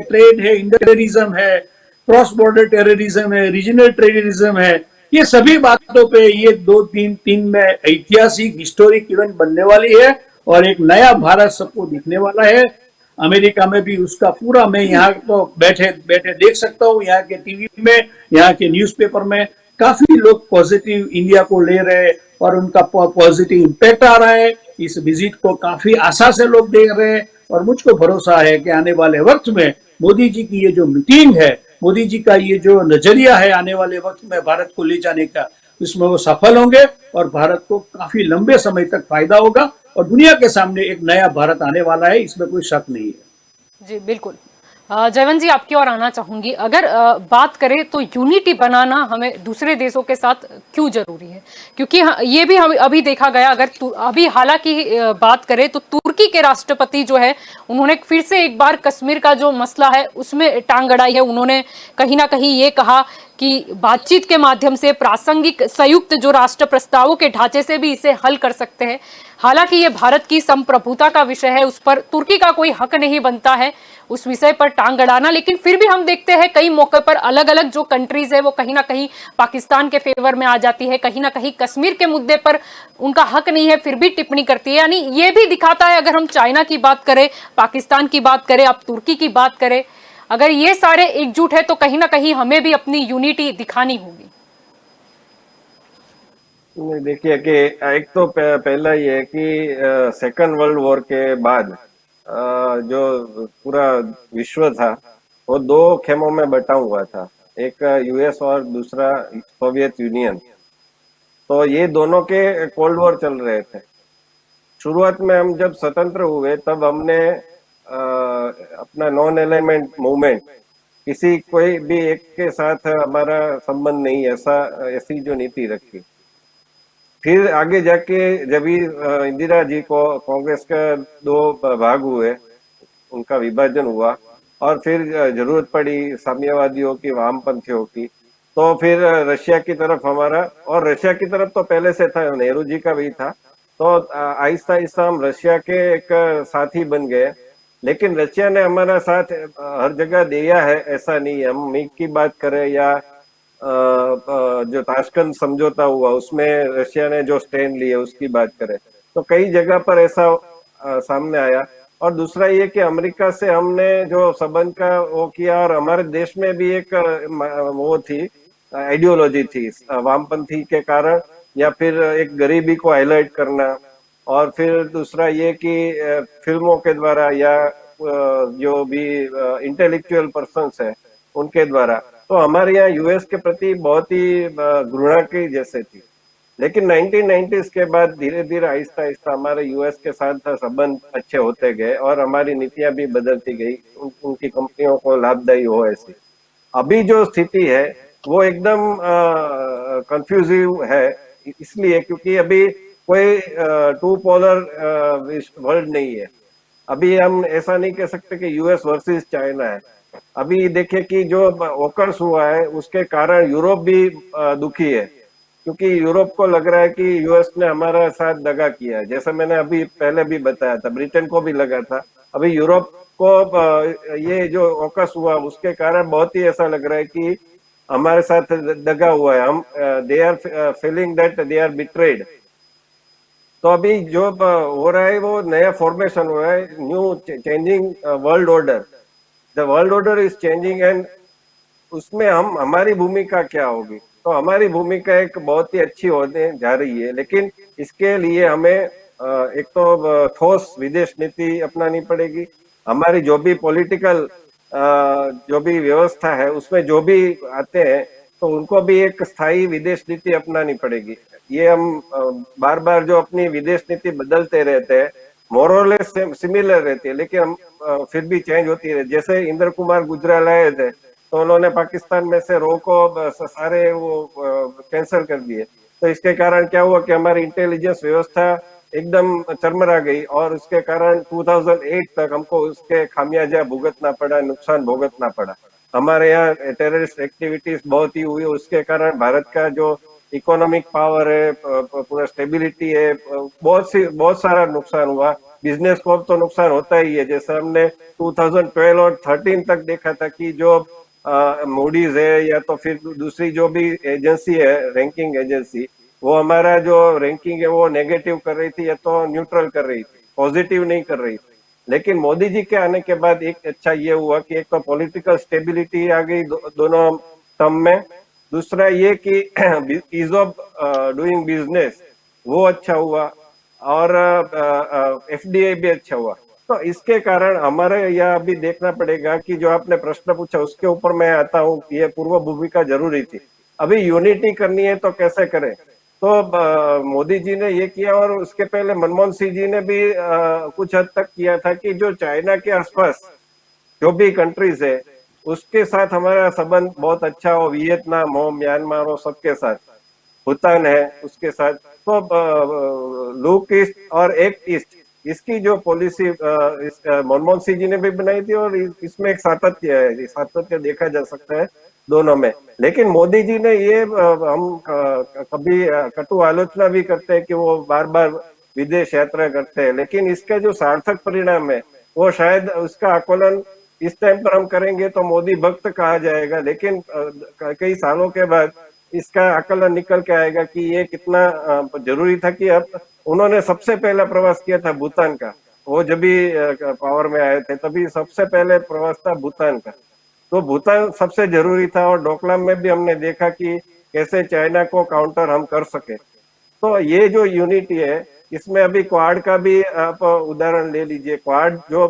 ट्रेड है, टेररिज्म है, क्रॉस बॉर्डर टेररिज्म है, रीजनल टेररिज्म है। ये सभी बातों पे ये 2-3 में ऐतिहासिक हिस्टोरिक इवेंट बनने वाली है और एक नया भारत सबको दिखने वाला है। अमेरिका में भी उसका पूरा, मैं यहाँ तो बैठे बैठे देख सकता हूँ, यहाँ के टीवी में, यहाँ के न्यूज़पेपर में काफी लोग पॉजिटिव इंडिया को ले रहे हैं और उनका पॉजिटिव इम्पैक्ट आ रहा है। इस विजिट को काफी आशा से लोग देख रहे हैं और मुझको भरोसा है कि आने वाले वक्त में मोदी जी की ये जो मीटिंग है, मोदी जी का ये जो नजरिया है आने वाले वक्त में भारत को ले जाने का, उसमें वो सफल होंगे और भारत को काफी लंबे समय तक फायदा होगा और दुनिया के सामने एक नया भारत आने वाला है, इसमें कोई शक नहीं है। जी बिल्कुल। जयवंत जी, आपकी ओर आना चाहूंगी। अगर बात करें तो यूनिटी बनाना हमें दूसरे देशों के साथ क्यों जरूरी है? क्योंकि ये भी हम अभी देखा गया, अगर अभी हालांकि बात करें तो तुर्की के राष्ट्रपति जो है, उन्होंने फिर से एक बार कश्मीर का जो मसला है उसमें टांग अड़ाई है। उन्होंने कहीं ना कहीं ये कहा कि बातचीत के माध्यम से, प्रासंगिक संयुक्त जो राष्ट्र प्रस्तावों के ढांचे से भी इसे हल कर सकते हैं। हालांकि ये भारत की संप्रभुता का विषय है, उस पर तुर्की का कोई हक नहीं बनता है उस विषय पर टांग अड़ाना। लेकिन फिर भी हम देखते हैं कई मौके पर अलग अलग जो कंट्रीज है वो कहीं ना कहीं पाकिस्तान के फेवर में आ जाती है, कहीं ना कहीं कश्मीर के मुद्दे पर उनका हक नहीं है फिर भी टिप्पणी करती है। यानी ये भी दिखाता है, अगर हम चाइना की बात करें, पाकिस्तान की बात करें, अब तुर्की की बात करें, अगर ये सारे एकजुट है तो कहीं ना कहीं हमें भी अपनी यूनिटी दिखानी होगी। देखिए कि एक तो पहला ये है कि सेकंड वर्ल्ड वॉर के बाद जो पूरा विश्व था वो 2 खेमों में बटा हुआ था, एक यूएस और दूसरा सोवियत यूनियन। तो ये दोनों के कोल्ड वॉर चल रहे थे। शुरुआत में हम जब स्वतंत्र हुए तब हमने अपना नॉन एलिमेंट मूवमेंट, किसी कोई भी एक के साथ हमारा संबंध नहीं, ऐसी जो नीति रखी। फिर आगे जाके जब भी इंदिरा जी को कांग्रेस का दो भाग हुए, उनका विभाजन हुआ और फिर जरूरत पड़ी साम्यवादियों की, वामपंथियों की, तो फिर रशिया की तरफ हमारा, और रशिया की तरफ तो पहले से था, नेहरू जी का भी था, तो आहिस्ता आहिस्ता हम रशिया के एक साथी बन गए। लेकिन रशिया ने हमारा साथ हर जगह दिया है ऐसा नहीं है। हम मिग की बात करें या जो ताशकंद समझौता हुआ उसमें रशिया ने जो स्टैंड लिए उसकी बात करें, तो कई जगह पर ऐसा सामने आया। और दूसरा ये कि अमेरिका से हमने जो संबंध का वो किया, और हमारे देश में भी एक वो थी, आइडियोलॉजी थी वामपंथी के कारण, या फिर एक गरीबी को हाईलाइट करना, और फिर दूसरा ये कि फिल्मों के द्वारा या जो भी इंटेलेक्चुअल पर्सन्स है उनके द्वारा, तो हमारे यहाँ यूएस के प्रति बहुत ही घृणा की जैसे थी। लेकिन 1990s के बाद धीरे धीरे आहिस्ता आहिस्ता हमारे यूएस के साथ संबंध अच्छे होते गए और हमारी नीतियां भी बदलती गई, उनकी कंपनियों को लाभदायी हो ऐसी। अभी जो स्थिति है वो एकदम कंफ्यूजिव है, इसलिए क्योंकि अभी कोई टू पोलर वर्ल्ड नहीं है। अभी हम ऐसा नहीं कह सकते कि यूएस वर्सेस चाइना है। अभी देखिए कि जो ओकर्स हुआ है उसके कारण यूरोप भी दुखी है, क्योंकि यूरोप को लग रहा है कि यूएस ने हमारा साथ दगा किया है। जैसा मैंने अभी पहले भी बताया था, ब्रिटेन को भी लगा था। अभी यूरोप को ये जो ओकस हुआ उसके कारण बहुत ही ऐसा लग रहा है कि हमारे साथ दगा हुआ है। हम they are feeling that they are betrayed. तो अभी जो हो रहा है वो नया फॉर्मेशन हो रहा है, new changing world order. The world order is changing and उसमें हमारी भूमिका क्या होगी? तो हमारी भूमिका एक बहुत ही अच्छी होने जा रही है, लेकिन इसके लिए हमें एक तो ठोस विदेश नीति अपनानी पड़ेगी। हमारी जो भी पॉलिटिकल जो भी व्यवस्था है उसमें जो भी आते हैं तो उनको भी एक स्थायी विदेश नीति अपनानी पड़ेगी। ये हम बार बार जो अपनी विदेश नीति बदलते रहते हैं, मोरलेस सिमिलर रहती है, लेकिन हम फिर भी चेंज होती है। जैसे इंद्र कुमार गुजराल आए थे तो उन्होंने पाकिस्तान में से रो को सारे वो कैंसिल कर दिए। तो इसके कारण क्या हुआ कि हमारी इंटेलिजेंस व्यवस्था एकदम चरमरा गई और उसके कारण 2008 तक हमको उसके खामियाजा भुगतना पड़ा, नुकसान भुगतना पड़ा। हमारे यहाँ टेररिस्ट एक्टिविटीज बहुत ही हुई, उसके कारण भारत का जो इकोनॉमिक पावर है, पूरा स्टेबिलिटी है, बहुत सारा नुकसान हुआ। बिजनेस को तो नुकसान होता ही है। जैसे हमने 2012 और 13 तक देखा था कि जो मूडीज है या तो फिर दूसरी जो भी एजेंसी है, रैंकिंग एजेंसी, वो हमारा जो रैंकिंग है वो नेगेटिव कर रही थी या तो न्यूट्रल कर रही थी, पॉजिटिव नहीं कर रही थी। लेकिन मोदी जी के आने के बाद एक अच्छा ये हुआ कि एक तो पॉलिटिकल स्टेबिलिटी आ गई दोनों टर्म में। दूसरा ये कि ईज ऑफ डूइंग बिजनेस वो अच्छा हुआ और एफडीआई भी अच्छा हुआ। तो इसके कारण हमारे यहाँ अभी देखना पड़ेगा कि जो आपने प्रश्न पूछा उसके ऊपर मैं आता हूँ, ये पूर्व भूमिका जरूरी थी। अभी यूनिटी करनी है तो कैसे करें? तो मोदी जी ने ये किया और उसके पहले मनमोहन सिंह जी ने भी कुछ हद तक किया था कि जो चाइना के आसपास जो भी कंट्रीज है उसके साथ हमारा संबंध बहुत अच्छा हो, वियतनाम हो, म्यांमार हो, सबके साथ, भूटान है उसके साथ। तो लुक ईस्ट और एक्ट ईस्ट, इसकी जो पॉलिसी मनमोहन सिंह जी ने भी बनाई थी और इसमें एक सातत्य है, सातत्य देखा जा सकता है दोनों में। लेकिन मोदी जी ने ये हम कभी कटु आलोचना भी करते हैं कि वो बार बार विदेश यात्रा करते हैं, लेकिन इसका जो सार्थक परिणाम है वो शायद उसका आकलन इस टाइम पर हम करेंगे तो मोदी भक्त कहा जाएगा, लेकिन कई सालों के बाद इसका आकलन निकल के आएगा कि ये कितना जरूरी था। कि अब उन्होंने सबसे पहला प्रवास किया था भूटान का, वो जब भी पावर में आए थे तभी सबसे पहले प्रवास था भूटान का। तो भूटान सबसे जरूरी था और डोकलाम में भी हमने देखा कि कैसे चाइना को काउंटर हम कर सके। तो ये जो यूनिटी है इसमें अभी क्वाड का भी आप उदाहरण ले लीजिए। क्वाड जो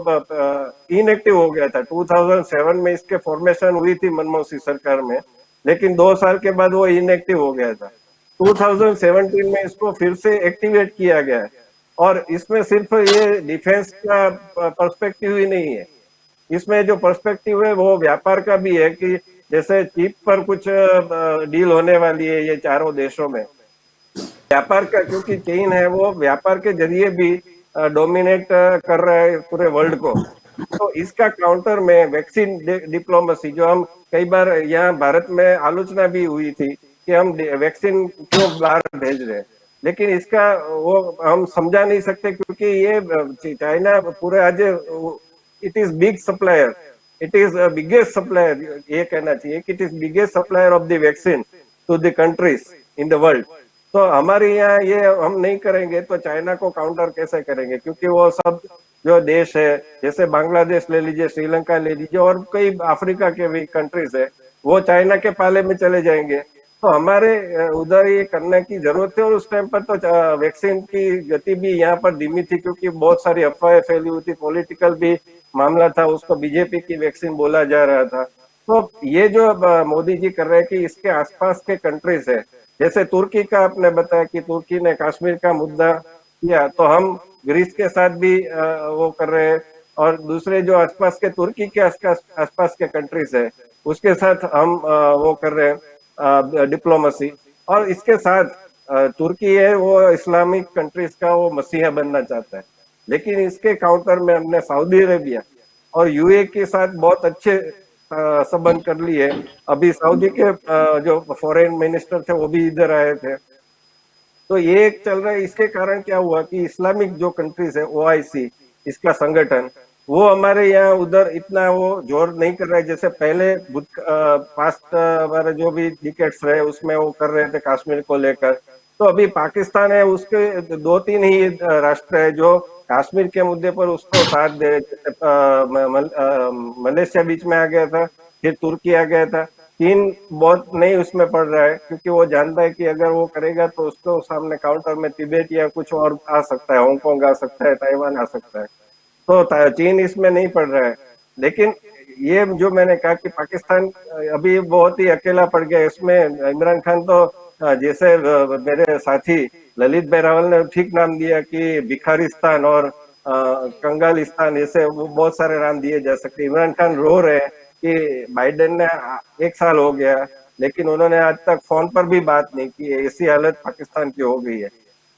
इनएक्टिव हो गया था 2007 में, इसके फॉर्मेशन हुई थी मनमोहन सिंह सरकार में, लेकिन 2 साल के बाद वो इनएक्टिव हो गया था। 2017 में इसको फिर से एक्टिवेट किया गया है। और इसमें सिर्फ ये डिफेंस का पर्सपेक्टिव ही नहीं है, इसमें जो पर्सपेक्टिव है वो व्यापार का भी है कि जैसे चिप पर कुछ डील होने वाली है ये चारों देशों में व्यापार का, क्योंकि चीन है वो व्यापार के जरिए भी डोमिनेट कर रहा है पूरे वर्ल्ड को। तो इसका काउंटर में वैक्सीन डिप्लोमेसी, जो हम कई बार यहाँ भारत में आलोचना भी हुई थी कि हम वैक्सीन क्यों बाहर भेज रहे हैं, लेकिन इसका वो हम समझा नहीं सकते क्योंकि ये चाइना पूरे आज it is big supplier, it is biggest supplier, ये कहना चाहिए कि it is biggest supplier of the vaccine to the countries in the world. तो हमारे यहाँ ये हम नहीं करेंगे तो चाइना को काउंटर कैसे करेंगे, क्योंकि वो सब जो देश है जैसे बांग्लादेश ले लीजिए, श्रीलंका ले लीजिए और कई अफ्रीका के भी कंट्रीज है वो चाइना के पाले में चले जाएंगे। तो हमारे उधर ये करने की जरूरत है। और उस टाइम पर तो वैक्सीन की गति भी यहाँ पर धीमी थी क्योंकि बहुत सारी अफवाहें फैली हुई थी, पॉलिटिकल भी मामला था, उसको बीजेपी की वैक्सीन बोला जा रहा था। तो ये जो मोदी जी कर रहे हैं कि इसके आसपास के कंट्रीज है, जैसे तुर्की का आपने बताया कि तुर्की ने कश्मीर का मुद्दा किया, तो हम ग्रीस के साथ भी वो कर रहे हैं और दूसरे जो आसपास के तुर्की के आसपास के कंट्रीज है उसके साथ हम वो कर रहे हैं डिप्लोमेसी। और इसके साथ तुर्की है वो इस्लामिक कंट्रीज का वो मसीहा बनना चाहता है, लेकिन इसके काउंटर में हमने सऊदी अरेबिया और यूए के साथ बहुत अच्छे संबंध कर लिए। अभी सऊदी के जो फॉरेन मिनिस्टर थे वो भी इधर आए थे। तो ये एक चल रहा है। इसके कारण क्या हुआ कि इस्लामिक जो कंट्रीज है ओआईसी इसका संगठन वो हमारे यहाँ उधर इतना वो जोर नहीं कर रहा है जैसे पहले पास्ट हमारे जो भी डिकेट्स रहे उसमें वो कर रहे थे कश्मीर को लेकर। तो अभी पाकिस्तान है उसके 2-3 ही राष्ट्र है जो कश्मीर के मुद्दे पर उसको साथ दे। मलेशिया बीच में आ गया था, फिर तुर्की आ गया था, चीन बहुत नहीं उसमें पड़ रहा है क्योंकि वो जानता है कि अगर वो करेगा तो उसको सामने काउंटर में तिब्बत या कुछ और आ सकता है, हांगकांग आ सकता है, ताइवान आ सकता है। तो चीन इसमें नहीं पड़ रहा है। लेकिन ये जो मैंने कहा कि पाकिस्तान अभी बहुत ही अकेला पड़ गया इसमें। इमरान खान तो जैसे मेरे साथी ललित बेरावल ने ठीक नाम दिया कि भिखारिस्तान और कंगालिस्तान, ऐसे वो बहुत सारे नाम दिए जा सकते। इमरान खान रो रहे हैं कि बाइडेन ने 1 साल हो गया लेकिन उन्होंने आज तक फोन पर भी बात नहीं की, ऐसी हालत पाकिस्तान की हो गई है।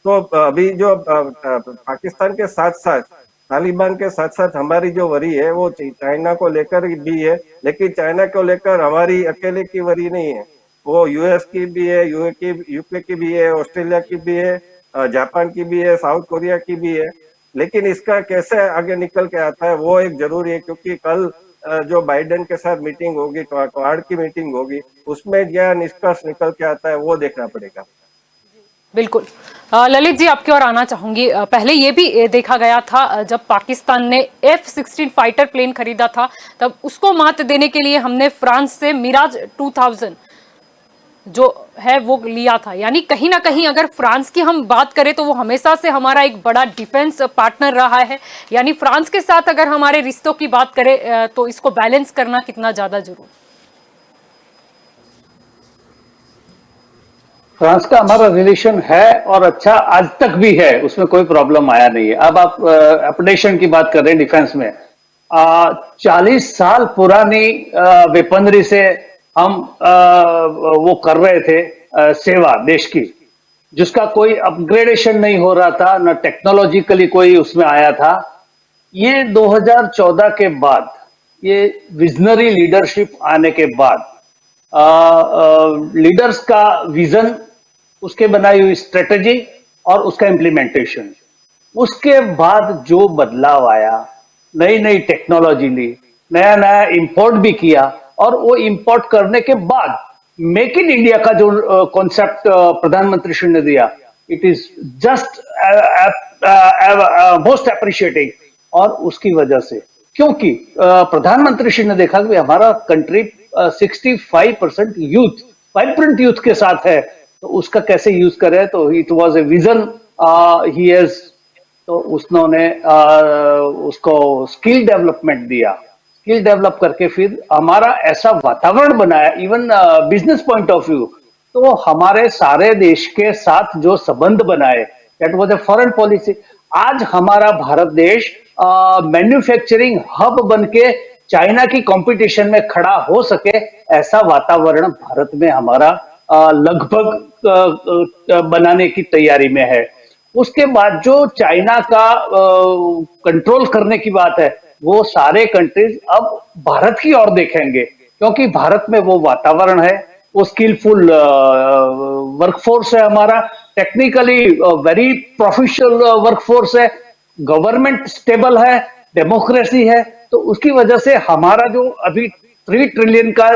तो अभी जो पाकिस्तान के साथ साथ तालिबान के साथ साथ हमारी जो वरी है वो चाइना को लेकर भी है, लेकिन चाइना को लेकर हमारी अकेले की वरी नहीं है, वो यूएस की भी है, यूके की भी है, ऑस्ट्रेलिया की भी है, जापान की भी है, साउथ कोरिया की भी है। लेकिन इसका कैसे आगे निकल के आता है वो एक जरूरी है क्योंकि कल जो बाइडेन के साथ मीटिंग होगी, क्वाड की मीटिंग होगी, उसमें क्या निष्कर्ष निकल के आता है वो देखना पड़ेगा। बिल्कुल। ललित जी आपकी ओर आना चाहूंगी। पहले ये भी देखा गया था जब पाकिस्तान ने F-16 फाइटर प्लेन खरीदा था तब उसको मात देने के लिए हमने फ्रांस से मिराज 2000 जो है वो लिया था। यानी कहीं ना कहीं अगर फ्रांस की हम बात करें तो वो हमेशा से हमारा एक बड़ा डिफेंस पार्टनर रहा है। यानी फ्रांस के साथ अगर हमारे रिश्तों की बात करें तो इसको बैलेंस करना कितना ज्यादा जरूरी। फ्रांस का हमारा रिलेशन है और अच्छा आज तक भी है, उसमें कोई प्रॉब्लम आया नहीं है। अब आप अपडेशन की बात कर रहे हैं डिफेंस में, 40 साल पुरानी वेपनरी से हम वो कर रहे थे सेवा देश की, जिसका कोई अपग्रेडेशन नहीं हो रहा था, ना टेक्नोलॉजिकली कोई उसमें आया था। ये 2014 के बाद, ये विजनरी लीडरशिप आने के बाद, लीडर्स का विजन, उसके बनाई हुई स्ट्रेटेजी और उसका इम्प्लीमेंटेशन, उसके बाद जो बदलाव आया, नई नई टेक्नोलॉजी ली, नया नया इंपोर्ट भी किया, और वो इंपोर्ट करने के बाद मेक इन इंडिया का जो कॉन्सेप्ट प्रधानमंत्री श्री ने दिया, it is just most appreciating. और उसकी वजह से, क्योंकि प्रधानमंत्री श्री ने देखा कि हमारा कंट्री 65% यूथ, वाइब्रेंट यूथ के साथ है, तो उसका कैसे यूज करे, तो it was a vision he has. तो उसने उसको स्किल डेवलपमेंट दिया, स्किल डेवलप करके फिर हमारा ऐसा वातावरण बनाया, even business point of view, तो हमारे सारे देश के साथ जो संबंध बनाए, that was a foreign policy. आज हमारा भारत देश मैन्युफैक्चरिंग हब बन के चाइना की कंपटीशन में खड़ा हो सके, ऐसा वातावरण भारत में हमारा लगभग बनाने की तैयारी में है। उसके बाद जो चाइना का कंट्रोल करने की बात है, वो सारे कंट्रीज अब भारत की ओर देखेंगे, क्योंकि भारत में वो वातावरण है, वो स्किलफुल वर्कफोर्स है, हमारा टेक्निकली वेरी प्रोफेशनल वर्कफोर्स है, गवर्नमेंट स्टेबल है, डेमोक्रेसी है। तो उसकी वजह से हमारा जो अभी 3 ट्रिलियन का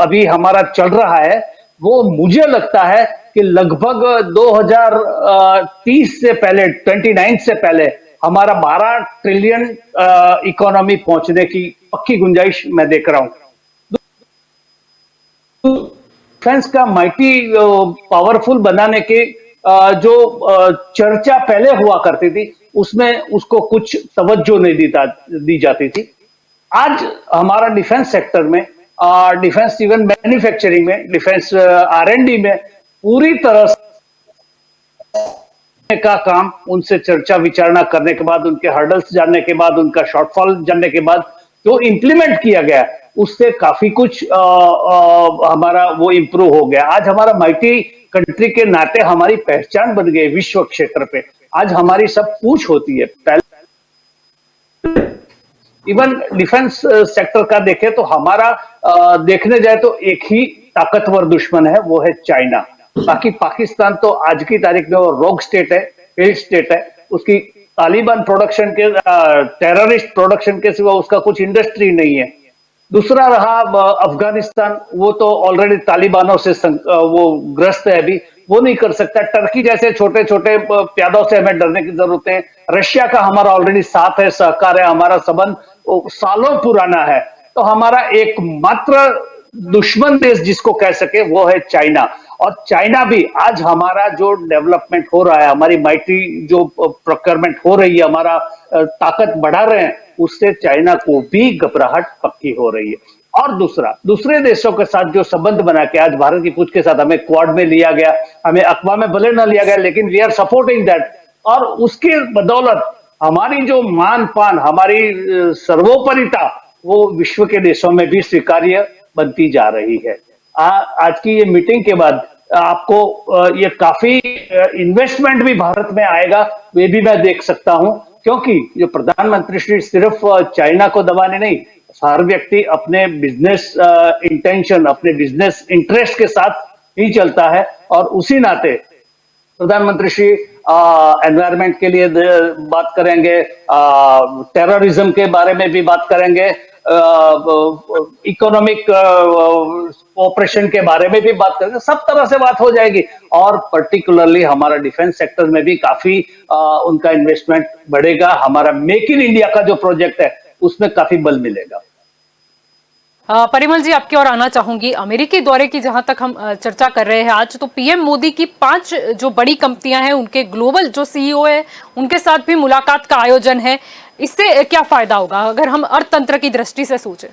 अभी हमारा चल रहा है, वो मुझे लगता है कि लगभग 2030 से पहले, 29 से पहले हमारा 12 ट्रिलियन इकोनॉमी पहुंचने की पक्की गुंजाइश मैं देख रहा हूं। डिफेंस का माइटी पावरफुल बनाने के जो चर्चा पहले हुआ करती थी, उसमें उसको कुछ तवज्जो नहीं दी जाती थी। आज हमारा डिफेंस सेक्टर में, डिफेंस इवन मैन्युफैक्चरिंग में, डिफेंस R&D में पूरी तरह से का काम, उनसे चर्चा विचारणा करने के बाद, उनके हर्डल्स जानने के बाद, उनका शॉर्टफॉल जानने के बाद जो इम्प्लीमेंट किया गया, उससे काफी कुछ हमारा वो इंप्रूव हो गया। आज हमारा माइटी कंट्री के नाते हमारी पहचान बन गई विश्व क्षेत्र पे। आज हमारी सब पूछ होती है। पहले इवन डिफेंस सेक्टर का देखें तो हमारा देखने जाए तो एक ही ताकतवर दुश्मन है, वो है चाइना। बाकी पाकिस्तान तो आज की तारीख में वो रोग स्टेट है, फेल्ड स्टेट है। उसकी तालिबान प्रोडक्शन के, टेररिस्ट प्रोडक्शन के सिवा उसका कुछ इंडस्ट्री नहीं है। दूसरा रहा अफगानिस्तान, वो तो ऑलरेडी तालिबानों से वो ग्रस्त है, अभी वो नहीं कर सकता। टर्की जैसे छोटे छोटे प्यादों से हमें डरने की जरूरत है। रशिया का हमारा ऑलरेडी साथ है, सहकार है, हमारा संबंध सालों पुराना है। तो हमारा एकमात्र दुश्मन देश जिसको कह सके वो है चाइना। और चाइना भी आज हमारा जो डेवलपमेंट हो रहा है, हमारी माइटी जो प्रोक्योरमेंट हो रही है, हमारा ताकत बढ़ा रहे हैं, उससे चाइना को भी घबराहट पक्की हो रही है। और दूसरे देशों के साथ जो संबंध बना के आज भारत की पूछ के साथ हमें क्वाड में लिया गया, हमें अक्वा में भले न लिया गया, लेकिन वी आर सपोर्टिंग दैट। और उसके बदौलत हमारी जो मान पान, हमारी सर्वोपरिता, वो विश्व के देशों में भी स्वीकार्य बनती जा रही है। आज की ये मीटिंग के बाद आपको ये काफी इन्वेस्टमेंट भी भारत में आएगा, ये भी मैं देख सकता हूं। क्योंकि जो प्रधानमंत्री श्री सिर्फ चाइना को दबाने नहीं, हर व्यक्ति अपने बिजनेस इंटेंशन, अपने बिजनेस इंटरेस्ट के साथ ही चलता है। और उसी नाते प्रधानमंत्री श्री एनवायरमेंट के लिए बात करेंगे, टेररिज्म के बारे में भी बात करेंगे, इकोनॉमिक ऑपरेशन के बारे में भी बात करेंगे। सब तरह से बात हो जाएगी। और पर्टिकुलरली हमारा डिफेंस सेक्टर में भी काफी उनका इन्वेस्टमेंट बढ़ेगा। हमारा मेक इन इंडिया का जो प्रोजेक्ट है, उसमें काफी बल मिलेगा। परिमल जी, आपकी ओर आना चाहूंगी। अमेरिकी दौरे की जहां तक हम चर्चा कर रहे हैं आज, तो पीएम मोदी की 5 जो बड़ी कंपनियां हैं, उनके ग्लोबल जो सीईओ है, उनके साथ भी मुलाकात का आयोजन है। इससे क्या फायदा होगा अगर हम अर्थतंत्र की दृष्टि से सोचें?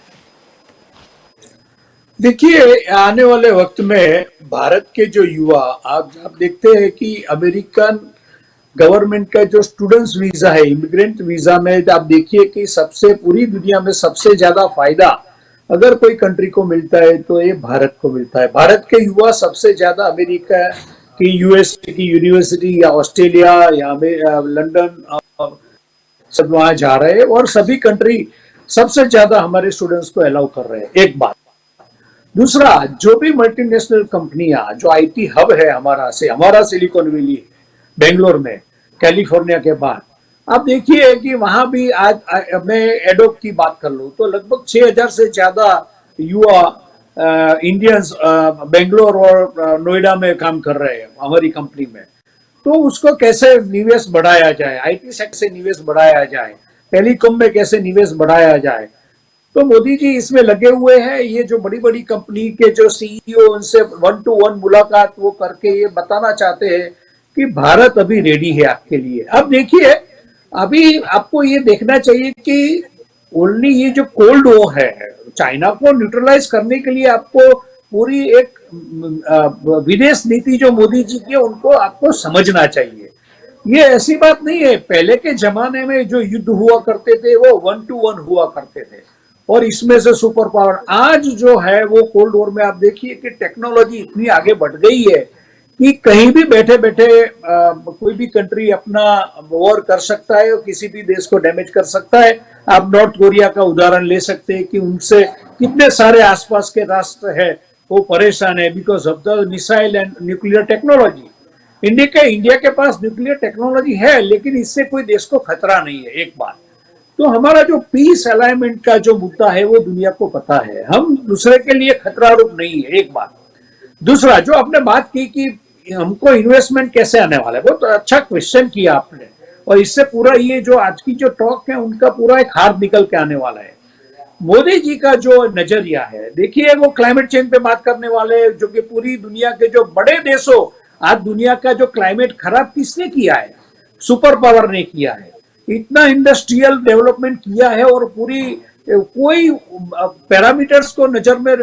देखिए, आने वाले वक्त में भारत के जो युवा, आप देखते हैं कि अमेरिकन गवर्नमेंट का जो स्टूडेंट्स वीजा है, इमिग्रेंट वीजा में, आप देखिए कि सबसे पूरी दुनिया में सबसे ज्यादा फायदा अगर कोई कंट्री को मिलता है तो ये भारत को मिलता है। भारत के युवा सबसे ज्यादा अमेरिका की, यूएसए की यूनिवर्सिटी या ऑस्ट्रेलिया या लंदन सब वहां जा रहे हैं। और सभी कंट्री सबसे ज्यादा हमारे स्टूडेंट्स को अलाउ कर रहे हैं, एक बात। दूसरा, जो भी मल्टीनेशनल कंपनियां, जो आईटी हब है हमारा सिलिकॉन वैली बेंगलोर में, कैलिफोर्निया के बाद, आप देखिए कि वहां भी आज मैं एडोब की बात कर लूं तो लगभग 6000 से ज्यादा युवा इंडियंस बेंगलोर और नोएडा में काम कर रहे हैं हमारी कंपनी में। तो उसको कैसे निवेश बढ़ाया जाए, आईटी सेक्टर से निवेश बढ़ाया जाए, टेलीकॉम में कैसे निवेश बढ़ाया जाए, तो मोदी जी इसमें लगे हुए हैं। ये जो बड़ी बड़ी कंपनी के जो सीईओ, उनसे 1-to-1 मुलाकात वो करके ये बताना चाहते हैं कि भारत अभी रेडी है आपके लिए। अब देखिए, अभी आपको ये देखना चाहिए कि ओनली ये जो कोल्ड वॉर है, चाइना को न्यूट्रलाइज करने के लिए आपको पूरी एक विदेश नीति जो मोदी जी की है उनको आपको समझना चाहिए। ये ऐसी बात नहीं है, पहले के जमाने में जो युद्ध हुआ करते थे वो 1 to 1 हुआ करते थे और इसमें से सुपर पावर आज जो है वो कोल्ड वॉर में आप देखिए कि टेक्नोलॉजी इतनी आगे बढ़ गई है कि कहीं भी बैठे बैठे कोई भी कंट्री अपना वॉर कर सकता है और किसी भी देश को डैमेज कर सकता है। आप नॉर्थ कोरिया का उदाहरण ले सकते हैं कि उनसे कितने सारे आसपास के राष्ट्र है वो परेशान है because of the missile and nuclear technology. India के पास न्यूक्लियर टेक्नोलॉजी है लेकिन इससे कोई देश को खतरा नहीं है। एक बात तो हमारा जो पीस अलाइनमेंट का जो मुद्दा है वो दुनिया को पता है, हम दूसरे के लिए खतरा रूप नहीं है। एक बात। दूसरा जो आपने बात की कि हमको इन्वेस्टमेंट कैसे आने वाला है, बहुत तो अच्छा क्वेश्चन किया आपने और इससे पूरा ये जो आज की जो टॉक है उनका पूरा एक हार निकल के आने वाला है। मोदी जी का जो नजरिया है, देखिए वो क्लाइमेट चेंज पे बात करने वाले जो कि पूरी दुनिया के जो बड़े देशों, आज दुनिया का जो क्लाइमेट खराब किसने किया है? सुपर पावर ने किया है। इतना इंडस्ट्रियल डेवलपमेंट किया है और पूरी कोई पैरामीटर्स को नजर में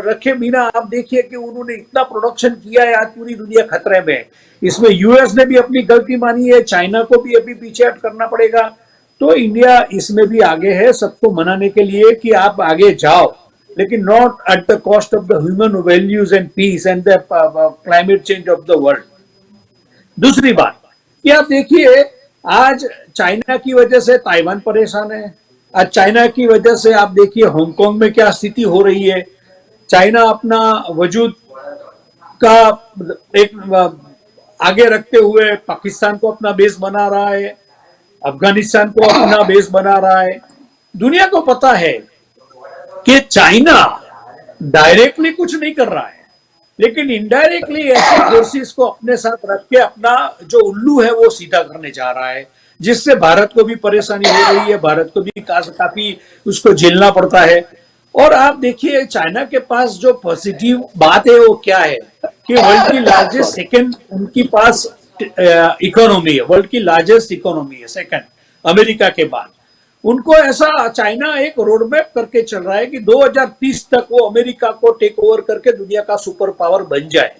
रखे बिना आप देखिए कि उन्होंने इतना प्रोडक्शन किया है, आज पूरी दुनिया खतरे में है। इसमें यूएस ने भी अपनी गलती मानी है, चाइना को भी अभी पीछे हट करना पड़ेगा। तो इंडिया इसमें भी आगे है सबको मनाने के लिए कि आप आगे जाओ, लेकिन not at the cost of the human values and peace and the climate change of the world. दूसरी बात कि आप देखिए आज चाइना की वजह से ताइवान परेशान है, आज चाइना की वजह से आप देखिए हांगकांग में क्या स्थिति हो रही है। चाइना अपना वजूद का एक आगे रखते हुए पाकिस्तान को अपना बेस बना रहा है, अफगानिस्तान को अपना बेस बना रहा है। दुनिया को पता है कि चाइना डायरेक्टली कुछ नहीं कर रहा है लेकिन इनडायरेक्टली ऐसे फोर्सेस को अपने साथ रख के अपना जो उल्लू है वो सीधा करने जा रहा है, जिससे भारत को भी परेशानी हो रही है, भारत को भी काफी उसको झेलना पड़ता है। और आप देखिए चाइना के पास जो पॉजिटिव बात है वो क्या है कि वर्ल्ड की लार्जेस्ट सेकेंड उनके पास इकोनॉमी है, वर्ल्ड की लार्जेस्ट इकोनॉमी है सेकंड अमेरिका के बाद। उनको ऐसा चाइना एक रोड मैप करके चल रहा है कि 2030 तक वो अमेरिका को टेक ओवर करके दुनिया का सुपर पावर बन जाए।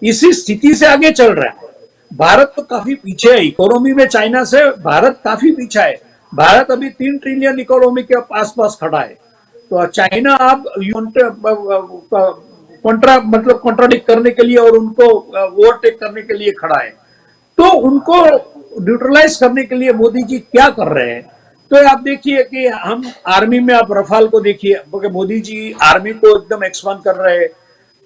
इसी स्थिति से आगे चल रहा है। भारत तो काफी पीछे है इकोनॉमी में, चाइना से भारत काफी पीछे है। भारत अभी 3 ट्रिलियन इकोनॉमी के आसपास खड़ा है। तो चाइना आप कॉन्ट्राडिक्ट करने के लिए और उनको ओवरटेक करने के लिए खड़ा है। तो उनको न्यूट्रलाइज करने के लिए मोदी जी क्या कर रहे हैं? तो आप देखिए कि हम आर्मी में आप रफाल को देखिए, मोदी जी आर्मी को एकदम एक्सपांड कर रहे हैं,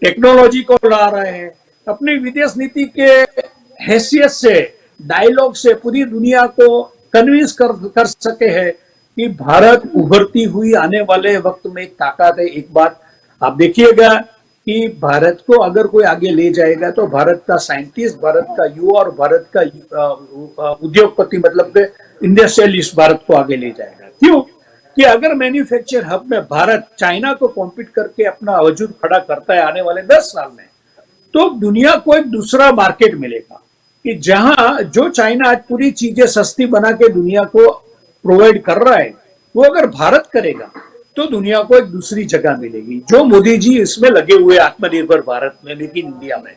टेक्नोलॉजी को ला रहे हैं, अपनी विदेश नीति के हैसियत से, डायलॉग से पूरी दुनिया को कन्विंस कर सके हैं कि भारत उभरती हुई आने वाले वक्त में एक ताकत है। एक बात आप देखिएगा कि भारत को अगर कोई आगे ले जाएगा तो भारत का साइंटिस्ट, भारत का युवा और भारत का उद्योगपति मतलब इंडस्ट्रियलिस्ट भारत को आगे ले जाएगा। क्यों? कि अगर मैन्युफैक्चर हब में भारत चाइना को कॉम्पीट करके अपना वजूद खड़ा करता है आने वाले 10 साल में, तो दुनिया को एक दूसरा मार्केट मिलेगा कि जहां जो चाइना आज पूरी चीजें सस्ती बना के दुनिया को प्रोवाइड कर रहा है, वो अगर भारत करेगा तो दुनिया को एक दूसरी जगह मिलेगी। जो मोदी जी इसमें लगे हुए आत्मनिर्भर भारत में, मेक इन इंडिया में,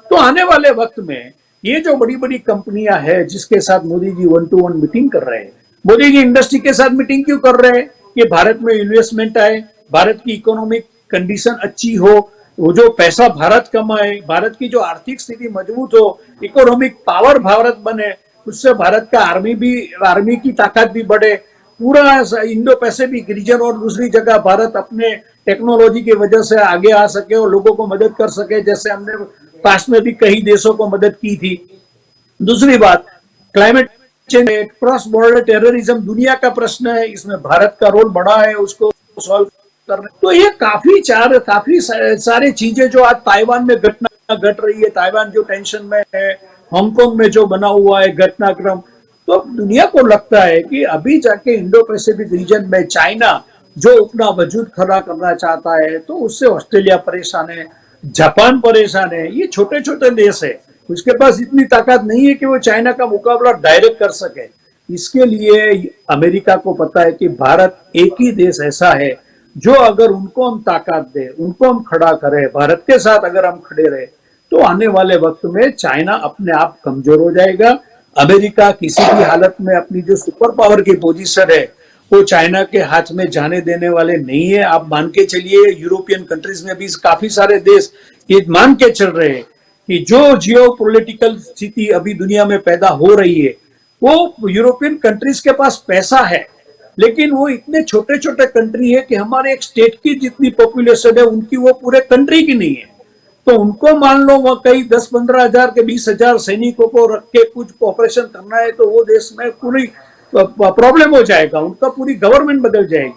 तो आने वाले वक्त में ये जो बड़ी बड़ी कंपनियां हैं जिसके साथ मोदी जी 1 to 1 मीटिंग कर रहे हैं, मोदी जी इंडस्ट्री के साथ मीटिंग क्यों कर रहे हैं? कि भारत में इन्वेस्टमेंट आए, भारत की इकोनॉमिक कंडीशन अच्छी हो, वो जो पैसा भारत कमाए, भारत की जो आर्थिक स्थिति मजबूत हो, इकोनॉमिक पावर भारत बने, उससे भारत का आर्मी की ताकत भी बढ़े, पूरा इंडो पैसिफिक रीजन और दूसरी जगह भारत अपने टेक्नोलॉजी की वजह से आगे आ सके और लोगों को मदद कर सके, जैसे हमने पास्ट में भी कई देशों को मदद की थी। दूसरी बात climate change, cross border terrorism दुनिया का प्रश्न है, इसमें भारत का रोल बड़ा है उसको सॉल्व करने। तो ये काफी सारे चीजें जो आज ताइवान में घटना घट रही है, ताइवान जो टेंशन में है, हांगकांग में जो बना हुआ है घटनाक्रम, तो दुनिया को लगता है कि अभी जाके इंडो पैसिफिक रीजन में चाइना जो अपना वजूद खड़ा करना चाहता है तो उससे ऑस्ट्रेलिया परेशान है, जापान परेशान है। ये छोटे छोटे देश है, उसके पास इतनी ताकत नहीं है कि वो चाइना का मुकाबला डायरेक्ट कर सके। इसके लिए अमेरिका को पता है कि भारत एक ही देश ऐसा है जो अगर उनको हम ताकत दे, उनको हम खड़ा करें, भारत के साथ अगर हम खड़े रहे, तो आने वाले वक्त में चाइना अपने आप कमजोर हो जाएगा। अमेरिका किसी भी हालत में अपनी जो सुपर पावर की पोजीशन है वो चाइना के हाथ में जाने देने वाले नहीं है। आप मान के चलिए, यूरोपियन कंट्रीज में भी काफी सारे देश ये मान के चल रहे हैं कि जो जियो पॉलिटिकल स्थिति अभी दुनिया में पैदा हो रही है, वो यूरोपियन कंट्रीज के पास पैसा है, लेकिन वो इतने छोटे छोटे कंट्री है कि हमारे एक स्टेट की जितनी पॉपुलेशन है उनकी वो पूरे कंट्री की नहीं है। तो उनको मान लो वह कई 10-15 हजार के 20,000 सैनिकों को रख के कुछ ऑपरेशन करना है, तो वो देश में पूरी प्रॉब्लम हो जाएगा, उनका पूरी गवर्नमेंट बदल जाएगी।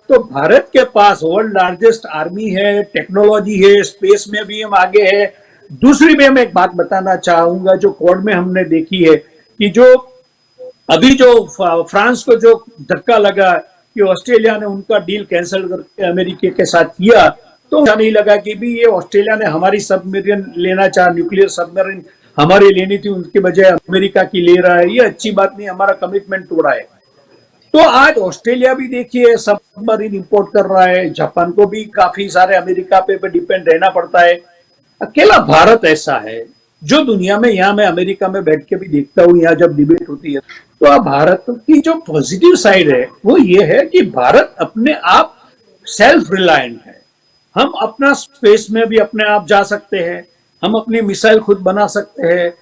तो भारत के पास वर्ल्ड लार्जेस्ट आर्मी है, टेक्नोलॉजी है, स्पेस में भी हम आगे है। दूसरी भी मैं एक बात बताना चाहूंगा जो कोर्ट में हमने देखी है कि जो अभी जो फ्रांस को जो धक्का लगा कि ऑस्ट्रेलिया ने उनका डील कैंसिल करके अमेरिका के साथ किया, तो नहीं लगा कि भी ये ऑस्ट्रेलिया ने हमारी सबमरीन लेना चाहा, न्यूक्लियर सबमरीन हमारी लेनी थी, उनके बजाय अमेरिका की ले रहा है, ये अच्छी बात नहीं, हमारा कमिटमेंट तोड़ा है। तो आज ऑस्ट्रेलिया भी देखिए सबमरीन इंपोर्ट कर रहा है, जापान को भी काफी सारे अमेरिका पे डिपेंड रहना पड़ता है। अकेला भारत ऐसा है जो दुनिया में, यहाँ मैं अमेरिका में बैठ के भी देखता हूँ, यहाँ जब डिबेट होती है, तो अब भारत की जो पॉजिटिव साइड है वो ये है कि भारत अपने आप सेल्फ रिलायंट है। हम अपना स्पेस में भी अपने आप जा सकते हैं, हम अपनी मिसाइल खुद बना सकते हैं,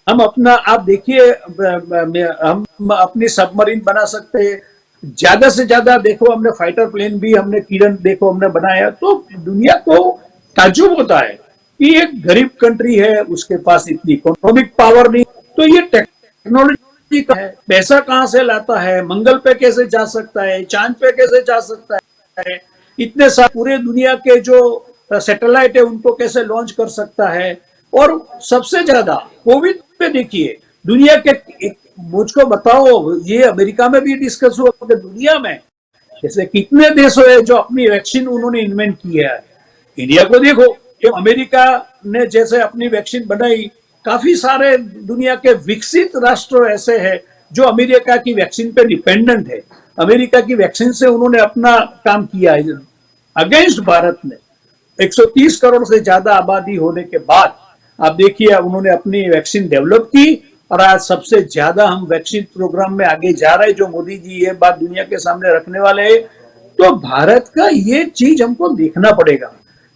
हम अपना, आप देखिए हम अपनी सबमरीन बना सकते हैं, ज्यादा से ज्यादा देखो हमने फाइटर प्लेन भी, हमने किरण देखो हमने बनाया। तो दुनिया को ताज्जुब होता है कि एक गरीब कंट्री है, उसके पास इतनी इकोनॉमिक पावर नहीं, तो ये टेक्नोलॉजी का है, पैसा कहां से लाता है, मंगल पे कैसे जा सकता है, चांद पे कैसे जा सकता है, इतने सारे पूरे दुनिया के जो सैटेलाइट है उनको कैसे लॉन्च कर सकता है। और सबसे ज्यादा कोविड पे देखिए दुनिया के, मुझको बताओ, ये अमेरिका में भी डिस्कस हुआ कि दुनिया में जैसे कितने देश है जो अपनी वैक्सीन उन्होंने इन्वेंट किया है। इंडिया को देखो कि अमेरिका ने जैसे अपनी वैक्सीन बनाई, काफी सारे दुनिया के विकसित राष्ट्र ऐसे हैं जो अमेरिका की वैक्सीन पे डिपेंडेंट है, अमेरिका की वैक्सीन से उन्होंने अपना काम किया है। अगेंस्ट भारत में 130 करोड़ से ज्यादा आबादी होने के बाद आप देखिए उन्होंने अपनी वैक्सीन डेवलप की, और आज सबसे ज्यादा हम वैक्सीन प्रोग्राम में आगे जा रहे हैं, जो मोदी जी ये बात दुनिया के सामने रखने वाले हैं। तो भारत का ये चीज हमको देखना पड़ेगा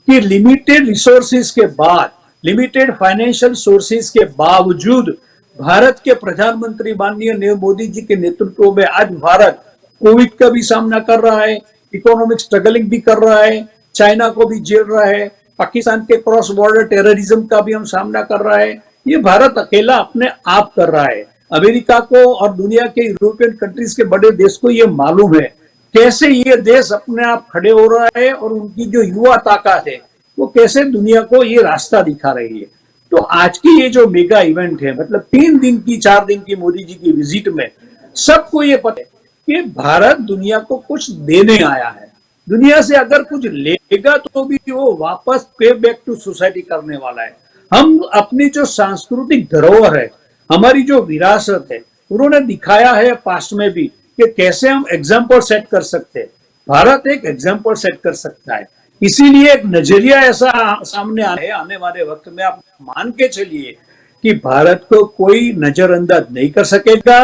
कि लिमिटेड रिसोर्सेज के बाद, लिमिटेड फाइनेंशियल सोर्सेज के बावजूद भारत के प्रधानमंत्री माननीय मोदी जी के नेतृत्व में आज भारत कोविड का भी सामना कर रहा है, इकोनॉमिक स्ट्रगलिंग भी कर रहा है, चाइना को भी झेल रहा है, पाकिस्तान के क्रॉस बॉर्डर टेररिज्म का भी हम सामना कर रहा है। ये भारत अकेला अपने आप कर रहा है। अमेरिका को और दुनिया के यूरोपियन कंट्रीज के बड़े देश को ये मालूम है कैसे ये देश अपने आप खड़े हो रहा है, और उनकी जो युवा ताकत है वो कैसे दुनिया को ये रास्ता दिखा रही है। तो आज की ये जो मेगा इवेंट है, मतलब 3 दिन की 4 दिन की मोदी जी की विजिट में सबको ये पता है कि भारत दुनिया को कुछ देने आया है, दुनिया से अगर कुछ लेगा तो भी वो वापस पे बैक टू सोसाइटी करने वाला है। हम अपनी जो सांस्कृतिक धरोहर है, हमारी जो विरासत है, उन्होंने दिखाया है पास्ट में भी कि कैसे हम एग्जाम्पल सेट कर सकते हैं। भारत एक एग्जाम्पल सेट कर सकता है, इसीलिए एक नजरिया ऐसा सामने आने वाले वक्त में आप मान के चलिए कि भारत को कोई नजरअंदाज नहीं कर सकेगा।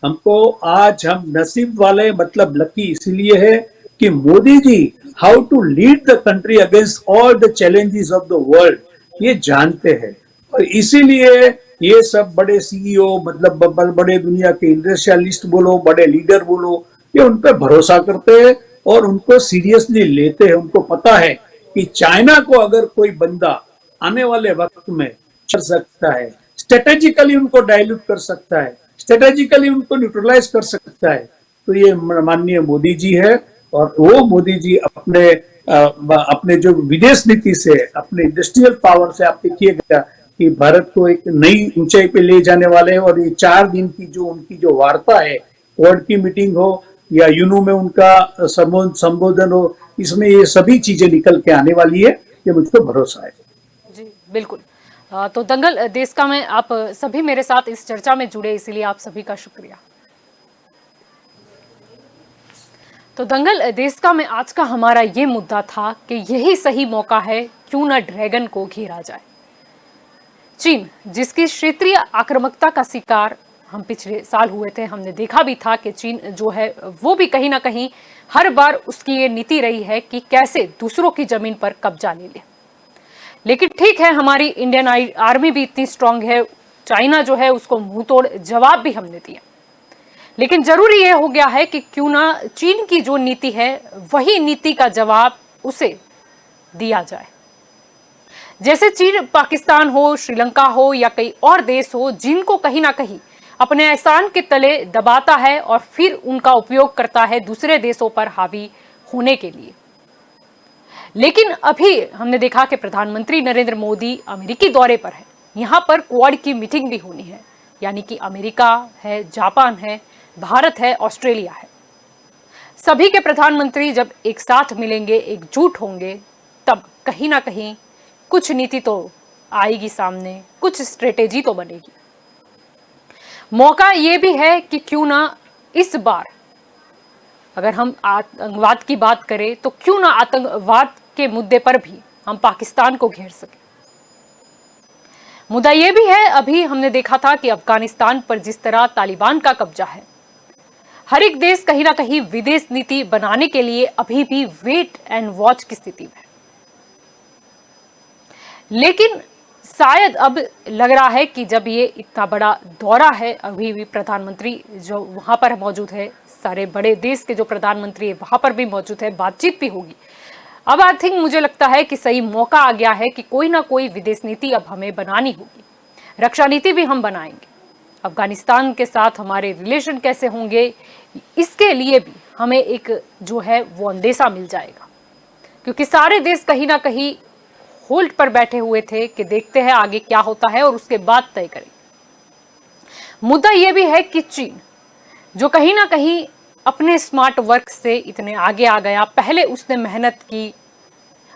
हमको आज हम नसीब वाले, मतलब लकी इसीलिए है कि Modi ji how to lead the country against all the challenges of the world ये जानते हैं, और इसीलिए ये सब बड़े सीईओ, मतलब बड़े दुनिया के इंडस्ट्रियलिस्ट बोलो, बड़े लीडर बोलो, ये उन पर भरोसा करते हैं और उनको सीरियसली लेते हैं। उनको पता है कि चाइना को अगर कोई बंदा आने वाले वक्त में कर सकता है, स्ट्रेटेजिकली उनको डायल्यूट कर सकता है, स्ट्रेटेजिकली उनको न्यूट्रलाइज कर सकता है, तो ये माननीय मोदी जी है। और वो मोदी जी अपने जो विदेश नीति से, अपने इंडस्ट्रियल पावर से आप देखिएगा कि भारत को एक नई ऊंचाई पे ले जाने वाले हैं। और ये 4 दिन की जो उनकी जो वार्ता है, वर्ल्ड की मीटिंग हो या यूनो में उनका संबोधन हो, इसमें ये सभी चीजें निकल के आने वाली है, ये मुझको भरोसा है। जी बिल्कुल। तो दंगल देशका में आप सभी मेरे साथ इस चर्चा में जुड़े, इसीलिए आप सभी का शुक्रिया। तो दंगल देश का में आज का हमारा ये मुद्दा था कि यही सही मौका है, क्यों ना ड्रैगन को घेरा जाए। चीन जिसकी क्षेत्रीय आक्रामकता का शिकार हम पिछले साल हुए थे, हमने देखा भी था कि चीन जो है वो भी कहीं ना कहीं हर बार उसकी ये नीति रही है कि कैसे दूसरों की जमीन पर कब्जा ले ले। लेकिन ठीक है, हमारी इंडियन आर्मी भी इतनी स्ट्रांग है, चाइना जो है उसको मुंह तोड़ जवाब भी हमने दिया। लेकिन जरूरी यह हो गया है कि क्यों ना चीन की जो नीति है वही नीति का जवाब उसे दिया जाए। जैसे चीन पाकिस्तान हो, श्रीलंका हो या कई और देश हो, जिनको कहीं ना कहीं अपने एहसान के तले दबाता है और फिर उनका उपयोग करता है दूसरे देशों पर हावी होने के लिए। लेकिन अभी हमने देखा कि प्रधानमंत्री नरेंद्र मोदी अमेरिकी दौरे पर है। यहां पर क्वाड की मीटिंग भी होनी है, यानी कि अमेरिका है, जापान है, भारत है, ऑस्ट्रेलिया है। सभी के प्रधानमंत्री जब एक साथ मिलेंगे, एकजुट होंगे, तब कहीं ना कहीं कुछ नीति तो आएगी सामने, कुछ स्ट्रेटेजी तो बनेगी। मौका यह भी है कि क्यों ना इस बार अगर हम आतंकवाद की बात करें तो क्यों ना आतंकवाद के मुद्दे पर भी हम पाकिस्तान को घेर सके। मुद्दा यह भी है, अभी हमने देखा था कि अफगानिस्तान पर जिस तरह तालिबान का कब्जा है, हर एक देश कहीं ना कहीं विदेश नीति बनाने के लिए अभी भी वेट एंड वॉच की स्थिति में है। लेकिन शायद अब लग रहा है कि जब ये इतना बड़ा दौरा है, अभी भी प्रधानमंत्री जो वहां पर मौजूद है, सारे बड़े देश के जो प्रधानमंत्री है वहां पर भी मौजूद है, बातचीत भी होगी। अब आई थिंक मुझे लगता है कि सही मौका आ गया है कि कोई ना कोई विदेश नीति अब हमें बनानी होगी। रक्षा नीति भी हम बनाएंगे, अफगानिस्तान के साथ हमारे रिलेशन कैसे होंगे, इसके लिए भी हमें एक जो है वो अंदेशा मिल जाएगा। क्योंकि सारे देश कहीं ना कहीं होल्ड पर बैठे हुए थे कि देखते हैं आगे क्या होता है और उसके बाद तय करें। मुद्दा यह भी है कि चीन जो कहीं ना कहीं अपने स्मार्ट वर्क से इतने आगे आ गया, पहले उसने मेहनत की,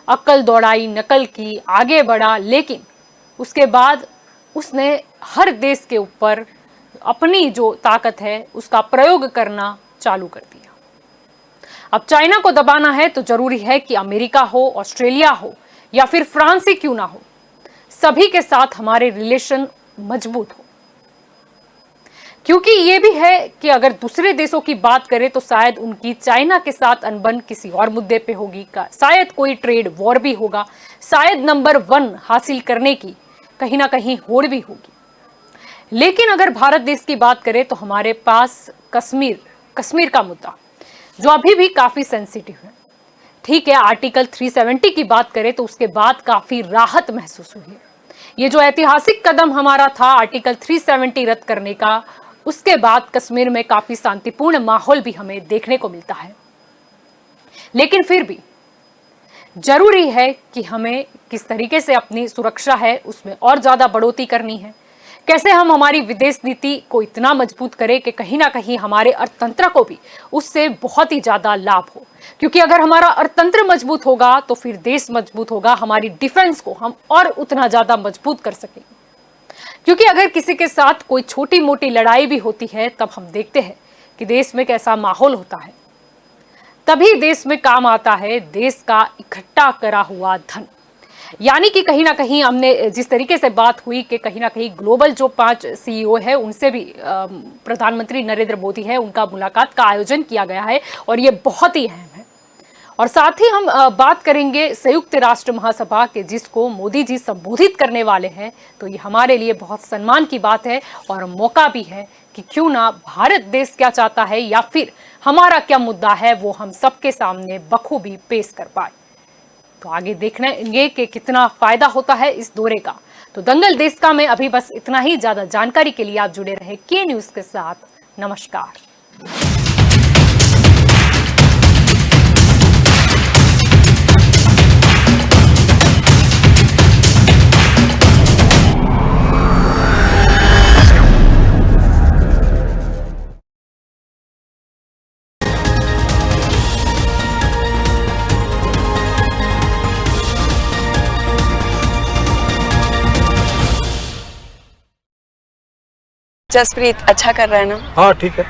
अक्ल दौड़ाई, नकल की, आगे बढ़ा, लेकिन उसके बाद उसने हर देश के ऊपर अपनी जो ताकत है उसका प्रयोग करना चालू कर दिया। अब चाइना को दबाना है तो जरूरी है कि अमेरिका हो, ऑस्ट्रेलिया हो या फिर फ्रांस ही क्यों ना हो, सभी के साथ हमारे रिलेशन मजबूत हो। क्योंकि यह भी है कि अगर दूसरे देशों की बात करें तो शायद उनकी चाइना के साथ अनबन किसी और मुद्दे पे होगी, शायद कोई ट्रेड वॉर भी होगा, शायद नंबर 1 हासिल करने की कहीं ना कहीं होड़ भी होगी। लेकिन अगर भारत देश की बात करें तो हमारे पास कश्मीर का मुद्दा जो अभी भी काफी सेंसिटिव है। ठीक है, आर्टिकल 370 की बात करें तो उसके बाद काफी राहत महसूस हुई है। ये जो ऐतिहासिक कदम हमारा था आर्टिकल 370 रद्द करने का, उसके बाद कश्मीर में काफी शांतिपूर्ण माहौल भी हमें देखने को मिलता है। लेकिन फिर भी जरूरी है कि हमें किस तरीके से अपनी सुरक्षा है उसमें और ज्यादा बढ़ोतरी करनी है। कैसे हम हमारी विदेश नीति को इतना मजबूत करें कि कहीं ना कहीं हमारे अर्थतंत्र को भी उससे बहुत ही ज्यादा लाभ हो। क्योंकि अगर हमारा अर्थतंत्र मजबूत होगा तो फिर देश मजबूत होगा, हमारी डिफेंस को हम और उतना ज्यादा मजबूत कर सकेंगे। क्योंकि अगर किसी के साथ कोई छोटी मोटी लड़ाई भी होती है तब हम देखते हैं कि देश में कैसा माहौल होता है। तभी देश में काम आता है देश का इकट्ठा करा हुआ धन। यानी कि कहीं ना कहीं हमने जिस तरीके से बात हुई कि कहीं ना कहीं ग्लोबल जो 5 सीईओ है उनसे भी प्रधानमंत्री नरेंद्र मोदी है उनका मुलाकात का आयोजन किया गया है और ये बहुत ही अहम है। और साथ ही हम बात करेंगे संयुक्त राष्ट्र महासभा के, जिसको मोदी जी संबोधित करने वाले हैं। तो ये हमारे लिए बहुत सम्मान की बात है और मौका भी है कि क्यों ना भारत देश क्या चाहता है या फिर हमारा क्या मुद्दा है वो हम सबके सामने बखूबी पेश कर पाए। तो आगे देखने कि कितना फायदा होता है इस दौरे का। तो दंगल देश का में अभी बस इतना ही। ज्यादा जानकारी के लिए आप जुड़े रहे के न्यूज के साथ। नमस्कार। जसप्रीत अच्छा कर रहा है ना? हाँ ठीक है।